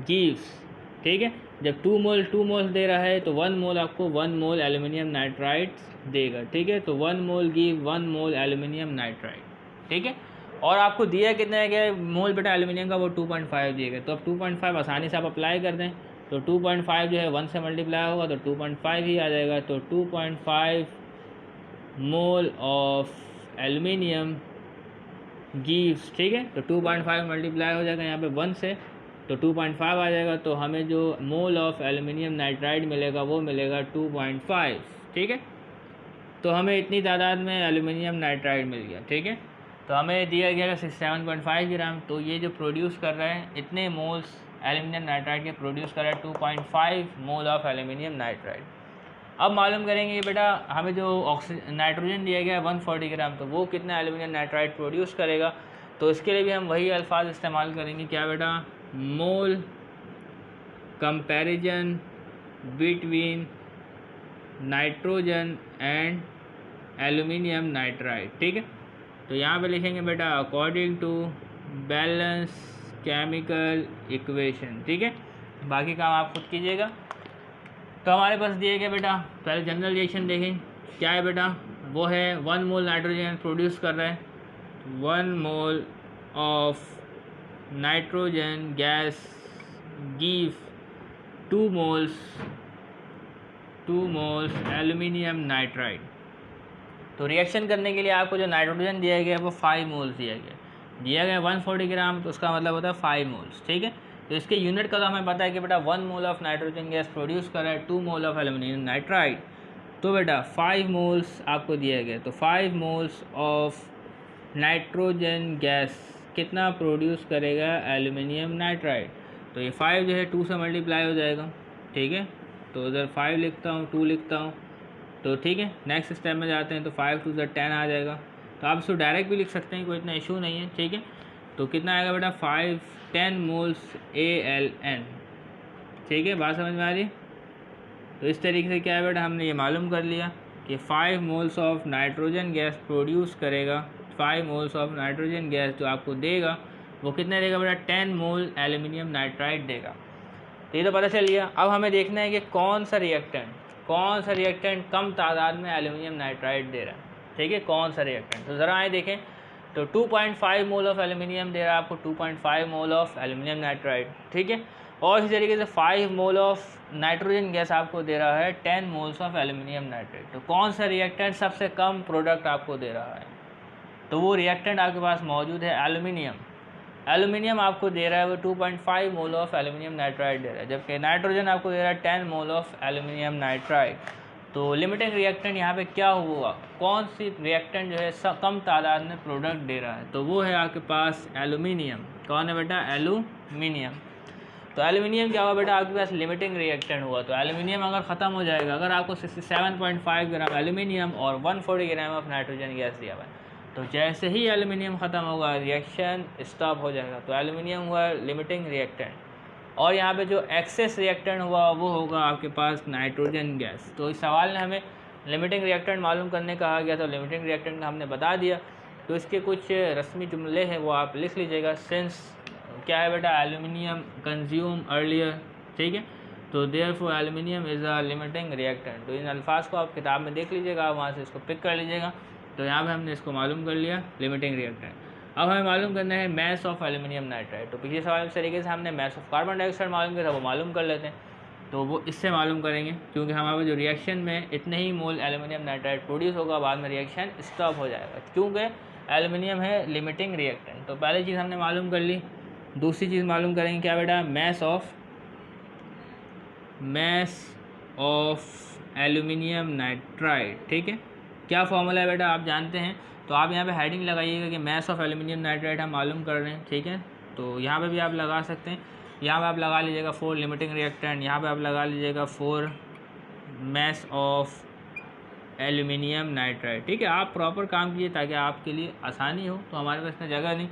गिव्स, ठीक है, जब 2 मोल्स दे रहा है तो 1 मोल आपको 1 मोल एल्यूमिनियम नाइट्राइड देगा, ठीक है। तो 1 मोल गिव 1 मोल एल्यूमिनियम नाइट्राइड, ठीक है। और आपको दिया कितना है क्या मोल बेटा एल्यूमिनियम का, वो 2.5 दिया गया। तो अब 2.5 आसानी से आप अप्लाई कर दें, तो 2.5 जो है 1 से मल्टीप्लाई होगा तो 2.5 ही आ जाएगा। तो 2.5 मोल ऑफ एल्यूमिनियम गिव्स, ठीक है। तो 2.5 मल्टीप्लाई हो जाएगा यहाँ पे 1 से, तो 2.5 आ जाएगा। तो हमें जो मोल ऑफ एल्यूमिनियम नाइट्राइड मिलेगा वो मिलेगा 2.5, ठीक है। तो हमें इतनी तादाद में एल्यूमिनियम नाइट्राइड मिल गया, ठीक है। तो हमें दिया गया 67.5 ग्राम। तो ये जो प्रोड्यूस कर रहे हैं इतने मोल्स एल्यूमिनियम नाइट्राइड के प्रोड्यूस कर रहा है 2.5 मोल ऑफ एल्यूमिनियम नाइट्राइड। अब मालूम करेंगे बेटा हमें जो नाइट्रोजन दिया गया है 140 ग्राम, तो वो कितना एल्यूमिनियम नाइट्राइड प्रोड्यूस करेगा। तो इसके लिए भी हम वही अल्फाज इस्तेमाल करेंगे, क्या बेटा, mole comparison between nitrogen and aluminium nitride, ठीक है। तो यहाँ पे लिखेंगे बेटा according to balance chemical equation, ठीक है। बाकी काम आप खुद कीजिएगा। तो हमारे पास दिए गए बेटा पहले जनरल रिएक्शन देखें, क्या है बेटा, वो है 1 मोल नाइट्रोजन प्रोड्यूस कर रहा है, 1 mole of nitrogen gas give 2 moles aluminium nitride. तो रिएक्शन करने के लिए आपको जो नाइट्रोजन दिया गया है वो 5 मोल्स दिया गया 140 ग्राम, तो उसका मतलब होता है 5 मोल्स, ठीक है। तो इसके यूनिट का तो हमें पता है कि बेटा 1 mole of nitrogen gas produce कर रहा है 2 मोल ऑफ एल्यूमिनियम नाइट्राइड। तो बेटा 5 मोल्स आपको दिया गया, तो 5 मोल्स ऑफ नाइट्रोजन गैस कितना प्रोड्यूस करेगा एल्यूमिनियम नाइट्राइड। तो ये 5 जो है 2 से मल्टीप्लाई हो जाएगा, ठीक है। तो इधर 5 लिखता हूँ, 2 लिखता हूँ, तो ठीक है। नेक्स्ट स्टेप में जाते हैं, तो 5 2 10 आ जाएगा। तो आप इसको डायरेक्ट भी लिख सकते हैं, कोई इतना इशू नहीं है, ठीक है। तो कितना आएगा बेटा 10 मोल्स ALN, ठीक है। बात समझ में आ रही है। तो इस तरीके से क्या है बेटा हमने ये मालूम कर लिया कि 5 moles of nitrogen gas produce करेगा, 5 मोल्स ऑफ नाइट्रोजन गैस जो आपको देगा वो कितना देगा बेटा 10 मोल एल्यूमिनियम नाइट्राइड देगा। तो ये तो पता चल गया। अब हमें देखना है कि कौन सा रिएक्टेंट कम तादाद में एल्यूमिनियम नाइट्राइड दे रहा है, ठीक है, कौन सा रिएक्टेंट। तो ज़रा आए देखें, तो 2.5 मोल ऑफ एल्यूमिनियम दे रहा है आपको 2.5 मोल ऑफ एल्यूमिनियम नाइट्राइड, ठीक है। और इसी तरीके से 5 मोल ऑफ नाइट्रोजन गैस आपको दे रहा है 10 मोल्स ऑफ एल्यूमिनियम नाइट्राइड। तो कौन सा रिएक्टेंट सबसे कम प्रोडक्ट आपको दे रहा है, तो वो रिएक्टेंट आपके पास मौजूद है एल्यूमिनियम आपको दे रहा है वो 2.5 मोल ऑफ एल्यूमिनियम नाइट्राइड दे रहा है, जबकि नाइट्रोजन आपको दे रहा है 10 मोल ऑफ एल्यूमिनियम नाइट्राइड। तो लिमिटिंग रिएक्टेंट यहाँ पे क्या हुआ, कौन सी रिएक्टेंट जो है कम तादाद में प्रोडक्ट दे रहा है, तो वो है आपके पास एल्यूमिनियम। कौन है बेटा, एल्यूमिनियम। तो एल्यूमिनियम क्या हुआ बेटा आपके पास लिमिटिंग रिएक्टेंट हुआ। तो एल्यूमिनियम अगर ख़त्म हो जाएगा, अगर आपको 67.5 ग्राम एल्यूमिनियम और 140 ग्राम ऑफ नाइट्रोजन गैस दिया हुआ है, तो जैसे ही एल्यूमिनियम ख़त्म होगा रिएक्शन स्टॉप हो जाएगा। तो एल्यूमिनियम हुआ लिमिटिंग रिएक्टेंट, और यहाँ पे जो एक्सेस रिएक्टेंट हुआ वो होगा आपके पास नाइट्रोजन गैस। तो इस सवाल ने हमें लिमिटिंग रिएक्टेंट मालूम करने कहा गया, तो लिमिटिंग रिएक्टेंट हमने बता दिया। तो इसके कुछ रस्मी जुमले हैं वो आप लिख लीजिएगा। सिंस क्या है बेटा, एल्यूमिनियम कंज्यूम अर्लियर, ठीक है। तो therefore aluminium is a limiting reactant. तो इन अल्फाज को आप किताब में देख लीजिएगा, वहाँ से इसको पिक कर लीजिएगा। तो यहाँ पे हमने इसको मालूम कर लिया लिमिटिंग रिएक्टेंट। अब हमें मालूम करना है मैस ऑफ एल्यूमिनियम नाइट्राइड। तो पिछले सवाल इस तरीके से हमने मैस ऑफ कार्बन डाइऑक्साइड मालूम किया था, वो मालूम कर लेते हैं। तो वो इससे मालूम करेंगे, क्योंकि हमारे जो रिएक्शन में इतने ही मोल एल्यूमिनियम नाइट्राइड प्रोड्यूस होगा, बाद में रिएक्शन स्टॉप हो जाएगा, क्योंकि एल्यूमिनियम है लिमिटिंग रिएक्टेंट। तो पहली चीज़ हमने मालूम कर ली। दूसरी चीज़ मालूम करेंगे क्या बेटा, मैस ऑफ एल्यूमिनियम नाइट्राइड, ठीक है। क्या फॉर्मूला है बेटा आप जानते हैं, तो आप यहाँ पे हेडिंग लगाइएगा कि मैस ऑफ एल्यूमिनियम नाइट्राइड हम मालूम कर रहे हैं, ठीक है। तो यहाँ पे भी आप लगा सकते हैं, यहाँ पे आप लगा लीजिएगा 4 लिमिटिंग रिएक्टेंट, यहाँ पे आप लगा लीजिएगा 4 मैस ऑफ एल्यूमिनियम नाइट्राइड, ठीक है। आप प्रॉपर काम कीजिए ताकि आपके लिए आसानी हो। तो हमारे पास इतना जगह नहीं,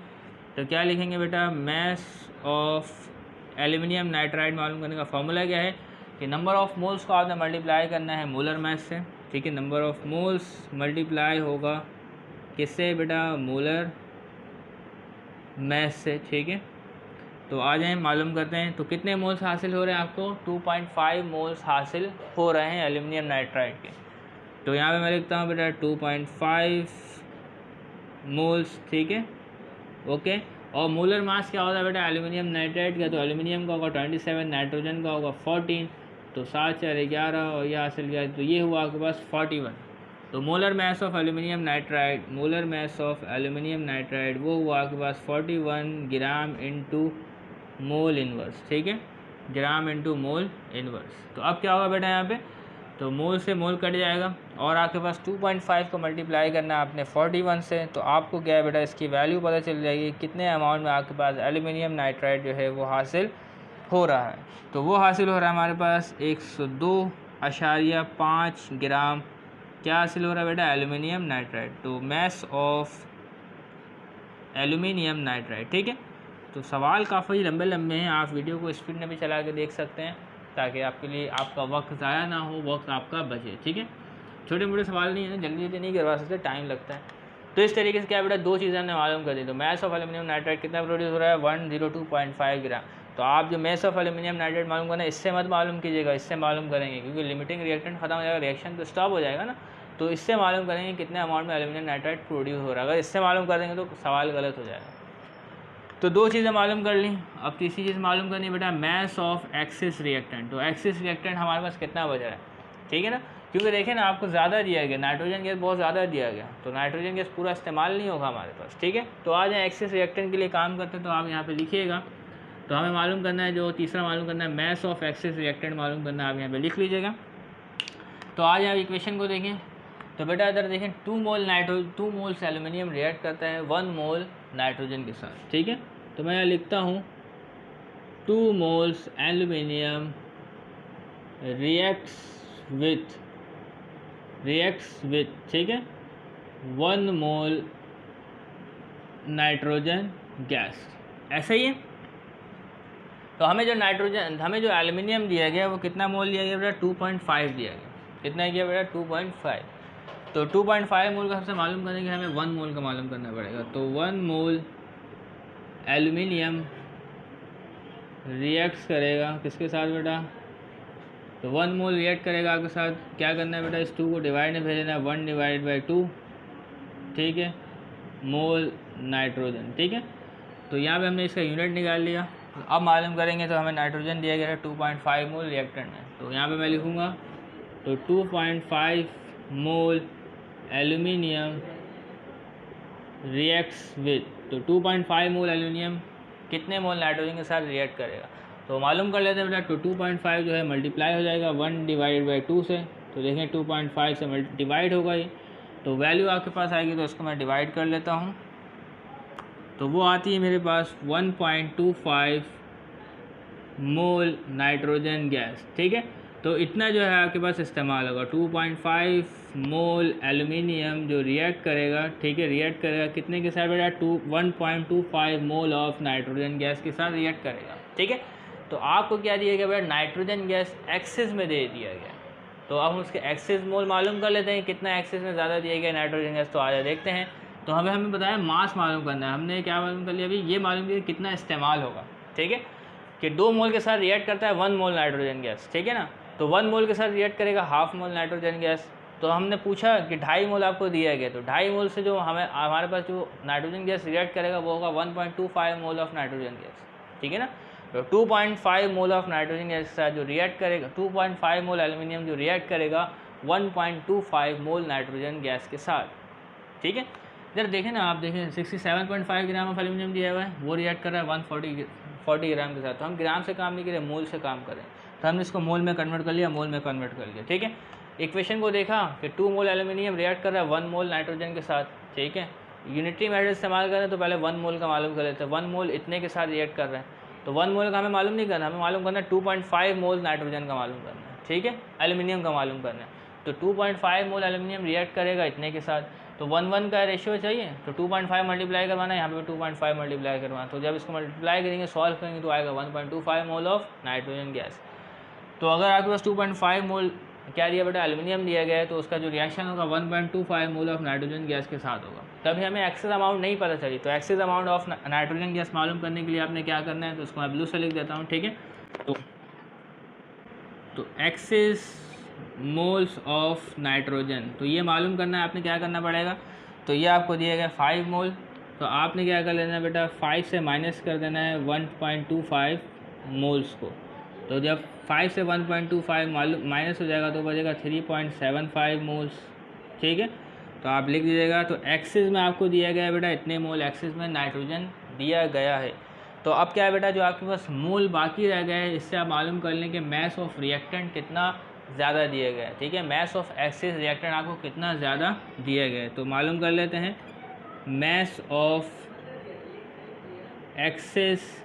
तो क्या लिखेंगे बेटा, मैस ऑफ एल्यूमिनियम नाइट्राइड मालूम करने का फॉर्मूला क्या है कि नंबर ऑफ़ मोल्स को आपने मल्टीप्लाई करना है मोलर मैस से, ठीक है। नंबर ऑफ़ मोल्स मल्टीप्लाई होगा किससे बेटा, मोलर मैस से, ठीक है। तो आ जाएँ मालूम करते हैं। तो कितने मोल्स हासिल हो रहे हैं आपको? 2.5 मोल्स हासिल हो रहे हैं एल्यूमिनियम नाइट्राइड के। तो यहाँ पे मैं लिखता हूँ बेटा 2.5 मोल्स, ठीक है, ओके। और मोलर मास क्या होता है बेटा एल्यूमिनियम नाइट्राइड का? तो एल्यूमिनियम का होगा 27, नाइट्रोजन का होगा 14, तो 7 4 11 और ये हासिल किया, तो ये हुआ आपके पास 41। तो molar mass of aluminium nitride, molar mass of aluminium nitride वो हुआ आपके पास 41 ग्राम इंटू मोल इनवर्स, ठीक है, ग्राम इंटू मोल इनवर्स। तो अब क्या होगा बेटा यहाँ पे? तो मोल से मोल कट जाएगा और आपके पास 2.5 को मल्टीप्लाई करना है आपने 41 से, तो आपको क्या है बेटा इसकी वैल्यू पता चल जाएगी कितने अमाउंट में आपके पास एल्यूमिनियम नाइट्राइड जो है वो हासिल हो रहा है। तो वो हासिल हो रहा है हमारे पास 102.5 ग्राम क्या हासिल हो रहा है बेटा? Aluminium nitride. तो मैस ऑफ एल्यूमिनियम नाइट्राइड, ठीक है। तो सवाल काफ़ी लंबे लंबे हैं, आप वीडियो को स्पीड में भी चला के देख सकते हैं ताकि आपके लिए आपका वक्त ज़ाया ना हो, वक्त आपका बचे, ठीक है। छोटे मोटे सवाल नहीं है ना, जल्दी जल्दी नहीं करवा सकते, टाइम लगता है। तो इस तरीके से क्या बेटा दो चीज़ें हमने मालूम कर दी। तो मैस ऑफ एल्यूमिनियम नाइट्राइड कितना प्रोड्यूस हो रहा है? 102.5 ग्राम। तो आप जो मैस ऑफ एल्यूमिनियम नाइट्राइड मालूम करना है इससे मत मालूम कीजिएगा, इससे मालूम करेंगे क्योंकि लिमिटिंग रिएक्टेंट खत्म हो जाएगा, रिएक्शन तो स्टॉप हो जाएगा ना। तो इससे मालूम करेंगे कितने अमाउंट में एल्यूमिनियम नाइट्राइड प्रोड्यूस हो रहा है। अगर इससे मालूम कर देंगे तो सवाल गलत हो जाएगा। तो दो चीज़ें मालूम कर ली, अब तीसरी चीज़ मालूम करनी बेटा मैस ऑफ एक्सिस रिएक्टेंट। तो एक्सिस रिएक्टेंट हमारे पास कितना बच रहा है, ठीक है ना, क्योंकि देखें ना आपको ज़्यादा दिया गया, नाइट्रोजन गैस बहुत ज़्यादा दिया गया, तो नाइट्रोजन गैस पूरा इस्तेमाल नहीं होगा हमारे पास, ठीक है। तो आज एक्सिस रिएक्टेंट के लिए काम करते हैं, तो आप यहाँ पे लिखिएगा। तो हमें मालूम करना है, जो तीसरा मालूम करना है मैस ऑफ एक्सिस रिएक्टेंट मालूम करना है, आप यहाँ पे लिख लीजिएगा। तो आज आप इक्वेशन को देखें। तो बेटा इधर देखें 2 मोल्स एल्यूमिनियम रिएक्ट करता है 1 मोल नाइट्रोजन के साथ, ठीक है। तो मैं यहाँ लिखता हूँ 2 मोल्स एल्यूमिनियम रिएक्ट्स विथ, ठीक है, 1 मोल नाइट्रोजन गैस, ऐसा ही है। तो हमें जो एल्यूमिनियम दिया गया वो कितना मोल दिया गया बेटा? 2.5 दिया गया। कितना किया बेटा? 2.5। तो 2.5 मोल का सबसे मालूम करने के हमें 1 मोल का मालूम करना पड़ेगा। तो 1 मोल एल्यूमिनियम रिएक्ट्स करेगा किसके साथ बेटा? तो 1 मोल रिएक्ट करेगा आपके साथ, क्या करना है बेटा? इस 2 को डिवाइड में भेजना है, 1/2, ठीक है, मोल नाइट्रोजन, ठीक है। तो यहाँ पे हमने इसका यूनिट निकाल लिया। अब मालूम करेंगे, तो हमें नाइट्रोजन दिया गया है 2.5 मोल रिएक्टेंट में। तो यहाँ पे मैं लिखूँगा तो 2.5 मोल एल्यूमिनियम रिएक्ट्स विथ, तो 2.5 मोल एल्यूमिनियम कितने मोल नाइट्रोजन के साथ रिएक्ट करेगा? तो मालूम कर लेते हैं बेटा। तो 2.5 जो है मल्टीप्लाई हो जाएगा 1/2 से। तो देखें 2.5 से डिवाइड होगा ये, तो वैल्यू आपके पास आएगी, तो इसको मैं डिवाइड कर लेता हूँ। तो वो आती है मेरे पास 1.25 मोल नाइट्रोजन गैस, ठीक है। तो इतना जो है आपके पास इस्तेमाल होगा। 2.5 मोल एल्यूमिनियम जो रिएक्ट करेगा, ठीक है, रिएक्ट करेगा कितने के साथ बेटा? 1.25 मोल ऑफ नाइट्रोजन गैस के साथ रिएक्ट करेगा, ठीक है। तो आपको क्या दिया गया बेटा? नाइट्रोजन गैस एक्सिस में दे दिया गया। तो अब हम उसके एक्सिस मोल मालूम कर लेते हैं, कितना एक्सिस में ज़्यादा दिया गया नाइट्रोजन गैस। तो आजा देखते हैं। तो हमें बताया मास मालूम करना है, हमने क्या मालूम कर लिया अभी? ये मालूम किया कितना इस्तेमाल होगा, ठीक है, कि 2 मोल के साथ रिएक्ट करता है 1 मोल नाइट्रोजन गैस, ठीक है ना। तो 1 मोल के साथ रिएक्ट करेगा 1/2 मोल नाइट्रोजन गैस। तो हमने पूछा कि 2.5 मोल आपको दिया गया, तो 2.5 मोल से जो हमारे पास जो नाइट्रोजन गैस रिएक्ट करेगा वो होगा 1.25 मोल ऑफ नाइट्रोजन गैस, ठीक है ना। तो 2.5 मोल ऑफ नाइट्रोजन गैस के साथ जो रिएक्ट करेगा, 2.5 मोल एल्यूमिनियम जो रिएक्ट करेगा 1.25 मोल नाइट्रोजन गैस के साथ, ठीक है। इधर देखें ना, आप देखें 67.5 ग्राम ऑफ एल्यूमिनियम दिया हुआ है, वो रिएक्ट कर रहा है 140 ग्राम के साथ। तो हम ग्राम से काम नहीं करें, मोल से काम करें। तो हमने इसको मोल में कन्वर्ट कर लिया, ठीक है। इक्वेशन को देखा कि 2 मोल एल्यूमिनियम रिएक्ट कर रहा है 1 मोल नाइट्रोजन के साथ, ठीक है। यूनिटरी मेथड इस्तेमाल करें तो पहले 1 मोल का मालूम कर लेते हैं। 1 मोल इतने के साथ रिएक्ट कर रहे हैं, तो 1 मोल का हमें मालूम नहीं करना, हमें मालूम करना है 2.5 मोल नाइट्रोजन का मालूम करना है, ठीक है, एल्यूमिनियम का मालूम करना है। तो 2.5 मोल एल्यूमिनियम रिएक्ट करेगा इतने के साथ, तो 1:1 का रेशियो चाहिए, तो 2.5 मल्टीप्लाई करवाना है, यहाँ पे 2.5 मल्टीप्लाई करवाना। तो जब इसको मल्टीप्लाई करेंगे, सॉल्व करेंगे, तो आएगा 1.25 मोल ऑफ नाइट्रोजन गैस। तो अगर आपके पास 2.5 मोल क्या दिया बेटा, एल्यूमिनियम दिया गया है, तो उसका जो रिएक्शन होगा 1.25 मोल ऑफ नाइट्रोजन गैस के साथ होगा। तभी हमें एक्सेस अमाउंट नहीं पता चली, तो excess amount of nitrogen gas मालूम करने के लिए आपने क्या करना है, तो उसको मैं ब्लू से लिख देता हूँ, ठीक है। तो एक्सेस मोल्स ऑफ नाइट्रोजन, तो ये मालूम करना है आपने, क्या करना पड़ेगा, तो ये आपको दिया गया 5 मोल, तो आपने क्या कर लेना है बेटा, 5 से माइनस कर देना है 1.25 मोल्स को। तो जब 5 से 1.25 माइनस हो जाएगा तो बचेगा 3.75 मोल्स, ठीक है। तो आप लिख दीजिएगा। तो एक्सिस में आपको दिया गया है बेटा इतने मोल, एक्सिस में नाइट्रोजन दिया गया है। तो अब क्या है बेटा, जो आपके पास मोल बाकी रह गए हैं, इससे आप मालूम कर लें कि मैस ऑफ रिएक्टेंट कितना ज़्यादा दिया गया है, ठीक है। मैस ऑफ एक्सिस रिएक्टेंट आपको कितना ज़्यादा दिया गया है, तो मालूम कर लेते हैं। मैस ऑफ एक्सिस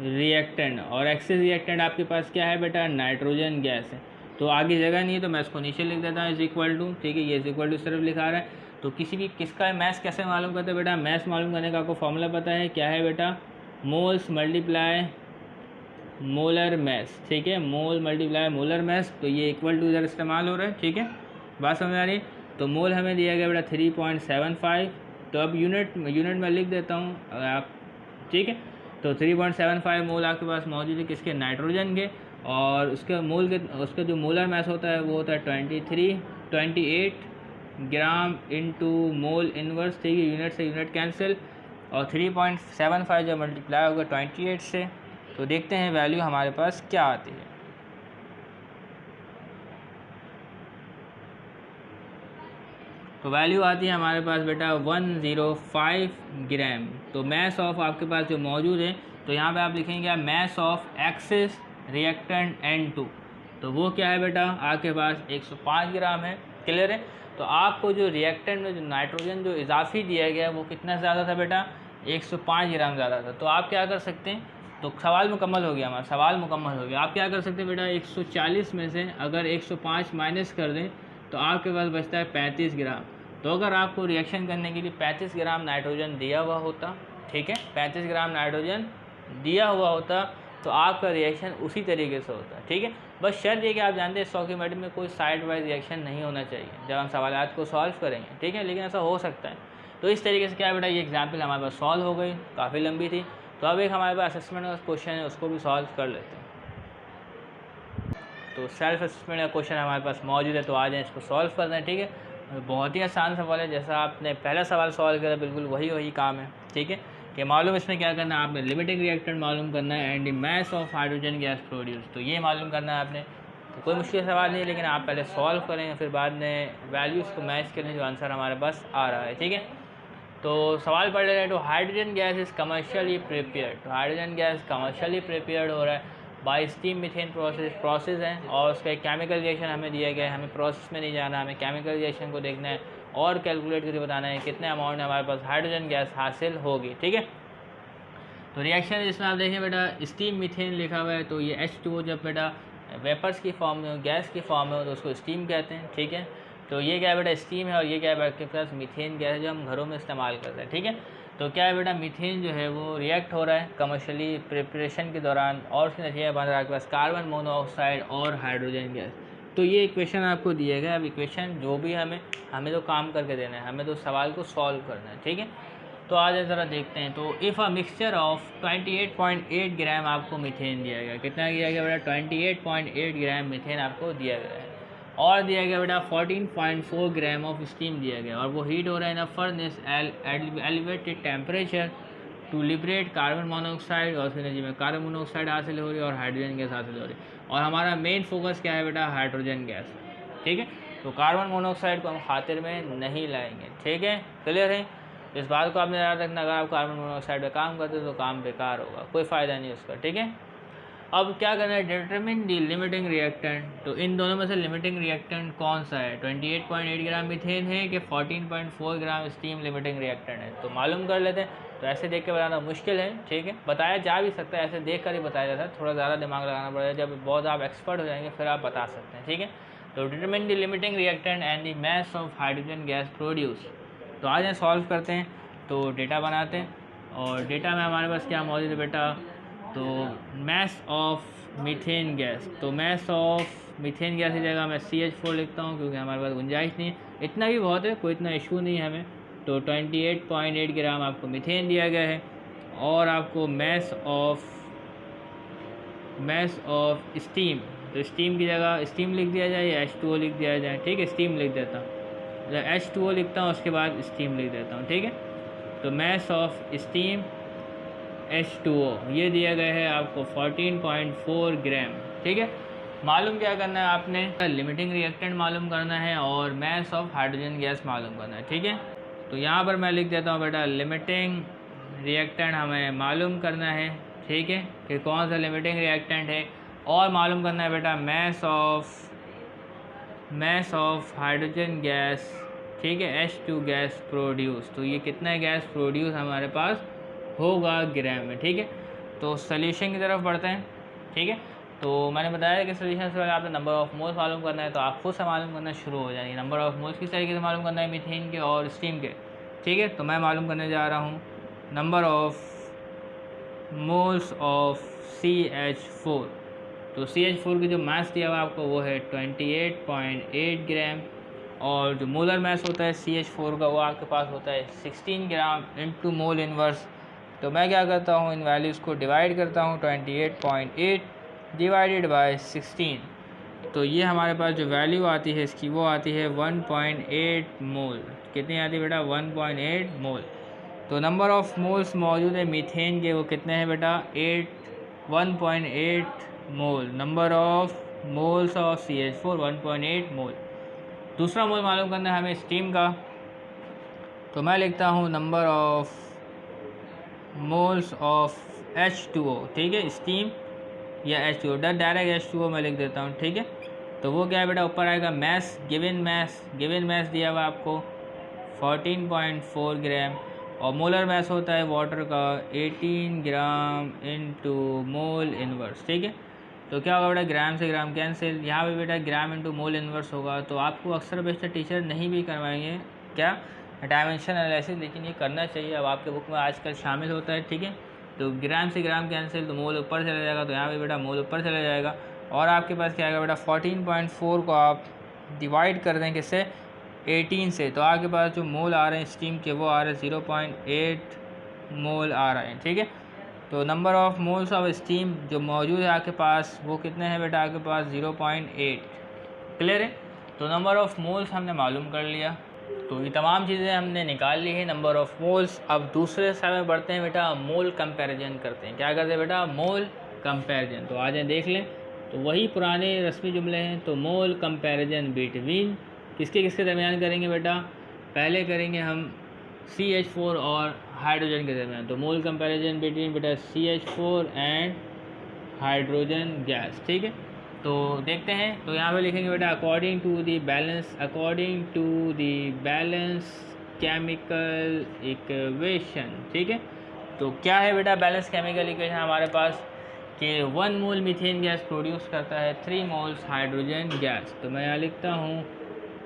रिएक्टेंट, और एक्सिस रिएक्टेंट आपके पास क्या है बेटा, नाइट्रोजन गैस है। तो आगे जगह नहीं है तो मैं इसको नीचे लिख देता हूँ, इज इक्वल टू, ठीक है, ये इज इक्वल टू सिर्फ लिखा रहा है। तो किसी भी किसका मैस कैसे मालूम करते हैं बेटा, मैस मालूम करने का आपको फॉर्मूला पता है, क्या है बेटा, मोल्स मल्टीप्लाई मोलर मैस, ठीक है, मोल मल्टीप्लाई मोलर मैस। तो ये इक्वल टू इधर इस्तेमाल हो रहा है, ठीक है, बात समझ आ रही है। तो मोल हमें दिया गया बेटा 3.75, तो अब यूनिट में लिख देता हूँ आप, ठीक है। तो 3.75 मोल आपके पास मौजूद है किसके, नाइट्रोजन के, और उसके मोल के, उसका जो मोलर मैस होता है वो होता है 28 ग्राम इंटू मोल इनवर्स, ठीक है, यूनिट से यूनिट कैंसिल, और 3.75 जब मल्टीप्लाई होगा 28 से, तो देखते हैं वैल्यू हमारे पास क्या आती है। तो वैल्यू आती है हमारे पास बेटा 105 ग्राम। तो मैस ऑफ आपके पास जो मौजूद है, तो यहाँ पे आप लिखेंगे mass of axis reactant N2, तो वो क्या है बेटा, आपके पास 105 ग्राम है, क्लियर है। तो आपको जो रिएक्टेंट में जो नाइट्रोजन जो इजाफी दिया गया है वो कितना ज़्यादा था बेटा, 105 ग्राम ज़्यादा था। तो आप क्या कर सकते हैं, तो सवाल मुकम्मल हो गया, हमारा सवाल मुकम्मल हो गया। आप क्या कर सकते हैं बेटा, 140 में से अगर 105 माइनस कर दें तो आपके पास बचता है 35 ग्राम। तो अगर आपको रिएक्शन करने के लिए 35 ग्राम नाइट्रोजन दिया हुआ होता, ठीक है, 35 ग्राम नाइट्रोजन दिया हुआ होता, तो आपका रिएक्शन उसी तरीके से होता, ठीक है। बस शर्त ये कि आप जानते हैं स्टोइकियोमेट्री में कोई साइड वाइज रिएक्शन नहीं होना चाहिए जब हम सवालात को सॉल्व करेंगे, ठीक है, लेकिन ऐसा हो सकता है। तो इस तरीके से क्या है बेटा, ये एग्जाम्पल हमारे पास सॉल्व हो गई, काफ़ी लंबी थी। तो अब एक हमारे पास असेसमेंट का क्वेश्चन है, उसको भी सॉल्व कर लेते हैं। तो सेल्फ असेसमेंट का क्वेश्चन हमारे पास मौजूद है, तो आ जाए इसको सॉल्व करना है, ठीक है। बहुत ही आसान सवाल है, जैसा आपने पहला सवाल सॉल्व किया बिल्कुल वही काम है, ठीक है। कि मालूम इसमें क्या करना है, आपने लिमिटिंग रिएक्टेंट मालूम करना है and the mass of hydrogen gas produce, तो ये मालूम करना है आपने। तो कोई मुश्किल सवाल नहीं है, लेकिन आप पहले सॉल्व करें, फिर बाद में वैल्यूज़ को मैच करें जो आंसर हमारे पास आ रहा है, ठीक है। तो सवाल पढ़ ले रहे हैं, तो hydrogen gas is commercially prepared, तो हाइड्रोजन गैस कमर्शियली प्रिपेयर्ड हो रहा है बाय स्टीम मीथेन प्रोसेस है, और उसका एक केमिकल रिएक्शन हमें दिया गया है, हमें प्रोसेस में नहीं जाना, हमें केमिकल रिएक्शन को देखना है और कैलकुलेट करके बताना है कितने अमाउंट में हमारे पास हाइड्रोजन गैस हासिल होगी, ठीक है। तो रिएक्शन जिसमें आप देखें बेटा स्टीम मीथेन लिखा हुआ है, तो ये H2O जब बेटा वेपर्स की फॉर्म में हो, गैस की फॉर्म में हो, तो उसको स्टीम कहते हैं, ठीक है। तो ये क्या है बेटा, स्टीम है, और ये क्या है बेटा, के पास मीथेन गैस है जो हम घरों में इस्तेमाल करते हैं, ठीक है। तो क्या है बेटा, मीथेन जो है वो रिएक्ट हो रहा है कमर्शियली प्रिपरेशन के दौरान, और उसके नतीजे बन रहा है आपके पास कार्बन मोनोऑक्साइड और हाइड्रोजन गैस। तो ये इक्वेशन आपको दिया गया। अब इक्वेशन जो भी हमें तो काम करके देना है, हमें तो सवाल को सॉल्व करना है, ठीक है। तो आज ज़रा देखते हैं। तो इफ़ अ मिक्सचर ऑफ 28.8 ग्राम आपको मीथेन दिया गया, कितना दिया गया बेटा, 28.8 ग्राम मीथेन आपको दिया गया है, और दिया गया बेटा 14.4 ग्राम ऑफ स्टीम दिया गया, और वो हीट हो रहा है in a furnace elevated temperature to liberate carbon monoxide, और फिर में कार्बन मोनोऑक्साइड हासिल हो रही है और हाइड्रोजन गैस हासिल हो रही है, और हमारा मेन फोकस क्या है बेटा, हाइड्रोजन गैस, ठीक है। तो कार्बन मोनोऑक्साइड को हम खातिर में नहीं लाएंगे, ठीक है, क्लियर है। इस बात को आपने याद रखना, अगर आप कार्बन मोनोऑक्साइड पर काम करते हो तो काम बेकार होगा, कोई फ़ायदा नहीं उसका, ठीक है। अब क्या करना है, डिटरमिन दी लिमिटिंग रिएक्टेंट। तो इन दोनों में से लिमिटिंग रिएक्टेंट कौन सा है, 28.8 ग्राम मीथेन है कि 14.4 ग्राम स्टीम लिमिटिंग रिएक्टेंट है, तो मालूम कर लेते हैं। तो ऐसे देख के बताना मुश्किल है, ठीक है, बताया जा भी सकता है, ऐसे देख कर ही बताया जाता है, थोड़ा ज़्यादा दिमाग लगाना पड़ेगा, जब बहुत आप एक्सपर्ट हो जाएंगे फिर आप बता सकते हैं, ठीक है। तो determine the limiting reactant and the mass of hydrogen gas produce. तो आज हम सॉल्व करते हैं, तो डेटा बनाते हैं, और डेटा में हमारे पास क्या मौजूद है बेटा, तो मैस ऑफ मीथेन गैस। तो mass of of methane gas की जगह मैं CH4 लिखता हूँ, क्योंकि हमारे पास गुंजाइश नहीं है, इतना भी बहुत है, कोई इतना इशू नहीं है हमें। तो 28.8 ग्राम आपको मीथेन दिया गया है। और आपको मैस ऑफ स्टीम, तो स्टीम की जगह स्टीम लिख दिया जाए या H2O लिख दिया जाए। ठीक है, स्टीम लिख देता हूँ, H2O लिखता हूँ, उसके बाद स्टीम लिख देता हूँ। ठीक है, तो मैस ऑफ स्टीम H2O ये दिया गया है आपको 14.4 ग्राम। ठीक है, मालूम क्या करना है आपने, लिमिटिंग रिएक्टेंट मालूम करना है और मैस ऑफ हाइड्रोजन गैस मालूम करना है। ठीक है, तो यहाँ पर मैं लिख देता हूँ बेटा लिमिटिंग रिएक्टेंट हमें मालूम करना है। ठीक है, कि कौन सा लिमिटिंग रिएक्टेंट है, और मालूम करना है बेटा मैस ऑफ हाइड्रोजन गैस। ठीक है, H2 गैस प्रोड्यूस, तो ये कितना गैस प्रोड्यूस हमारे पास होगा ग्राम में। ठीक है, तो सॉल्यूशन की तरफ बढ़ते हैं। ठीक है, तो मैंने बताया कि सॉल्यूशन से पहले आपने नंबर ऑफ मोल्स मालूम करना है, तो आप खुद से मालूम करना शुरू हो जाएंगे। नंबर ऑफ मोल्स किस तरीके से मालूम करना है, मीथेन के और स्टीम के। ठीक है, तो मैं मालूम करने जा रहा हूँ number of moles of CH4। तो CH4 की जो मास दिया हुआ आपको वो है 28.8 ग्राम, और जो मोलर मास होता है CH4 का वो आपके पास होता है 16 ग्राम इंटू मोल इनवर्स। तो मैं क्या करता हूँ, इन वैल्यूज़ को डिवाइड करता हूँ, 28.8 डिवाइडेड बाय 16, तो ये हमारे पास जो वैल्यू आती है इसकी वो आती है 1.8 मोल। कितनी आती है बेटा, 1.8 मोल। तो नंबर ऑफ मोल्स मौजूद है मीथेन के, वो कितने हैं बेटा, 1.8 mole. Number of moles of CH4 1.8 mole. दूसरा मोल मालूम करना है हमें स्टीम का, तो मैं लिखता हूँ number of moles of H2O। ठीक है, स्टीम या H2O, डायरेक्ट H2O मैं लिख देता हूँ। ठीक है, तो वो क्या है बेटा, ऊपर आएगा मैस, गिवन मैस दिया हुआ आपको 14.4 ग्राम, और मोलर मैस होता है वाटर का 18 ग्राम इंटू मोल इनवर्स। ठीक है, तो क्या होगा बेटा, ग्राम से ग्राम कैंसिल, यहाँ पे बेटा ग्राम इंटू मोल इनवर्स होगा। तो आपको अक्सर बेशतर टीचर नहीं भी करवाएंगे क्या, डायमेंशन एनालिसिस, लेकिन ये करना चाहिए, अब आपके बुक में आजकल शामिल होता है। ठीक है, तो ग्राम से ग्राम कैंसिल, तो मोल ऊपर चला जाएगा, तो यहाँ पे बेटा मोल ऊपर चला जाएगा, और आपके पास क्या आएगा बेटा 14.4 को आप डिवाइड कर दें किससे, 18 से, तो आपके पास जो मोल आ रहे हैं स्टीम के वो आ रहे हैं 0.8 मोल आ रहे हैं। ठीक है, तो number of moles of steam जो मौजूद है आपके पास वो कितने हैं बेटा, आपके पास 0.8। क्लियर है, तो नंबर ऑफ मोल्स हमने मालूम कर लिया, तो ये तमाम चीज़ें हमने निकाल ली है, नंबर ऑफ मोल्स। अब दूसरे साइड में बढ़ते हैं बेटा, मोल कंपैरिजन करते हैं। क्या करते हैं बेटा, मोल कंपैरिजन। तो आ जाए देख लें, तो वही पुराने रस्मी जुमले हैं। तो मोल कंपैरिजन बिटवीन किसके दरमियान करेंगे बेटा, पहले करेंगे हम CH4 और हाइड्रोजन के दरमियान। तो मोल कंपैरिजन बिटवीन बेटा CH4 एंड हाइड्रोजन गैस। ठीक है, तो देखते हैं, तो यहाँ पे लिखेंगे बेटा according to the balance chemical equation. ठीक है, तो क्या है बेटा बैलेंस केमिकल इक्वेशन हमारे पास, कि 1 मोल मीथेन गैस प्रोड्यूस करता है 3 मोल्स हाइड्रोजन गैस। तो मैं यहाँ लिखता हूँ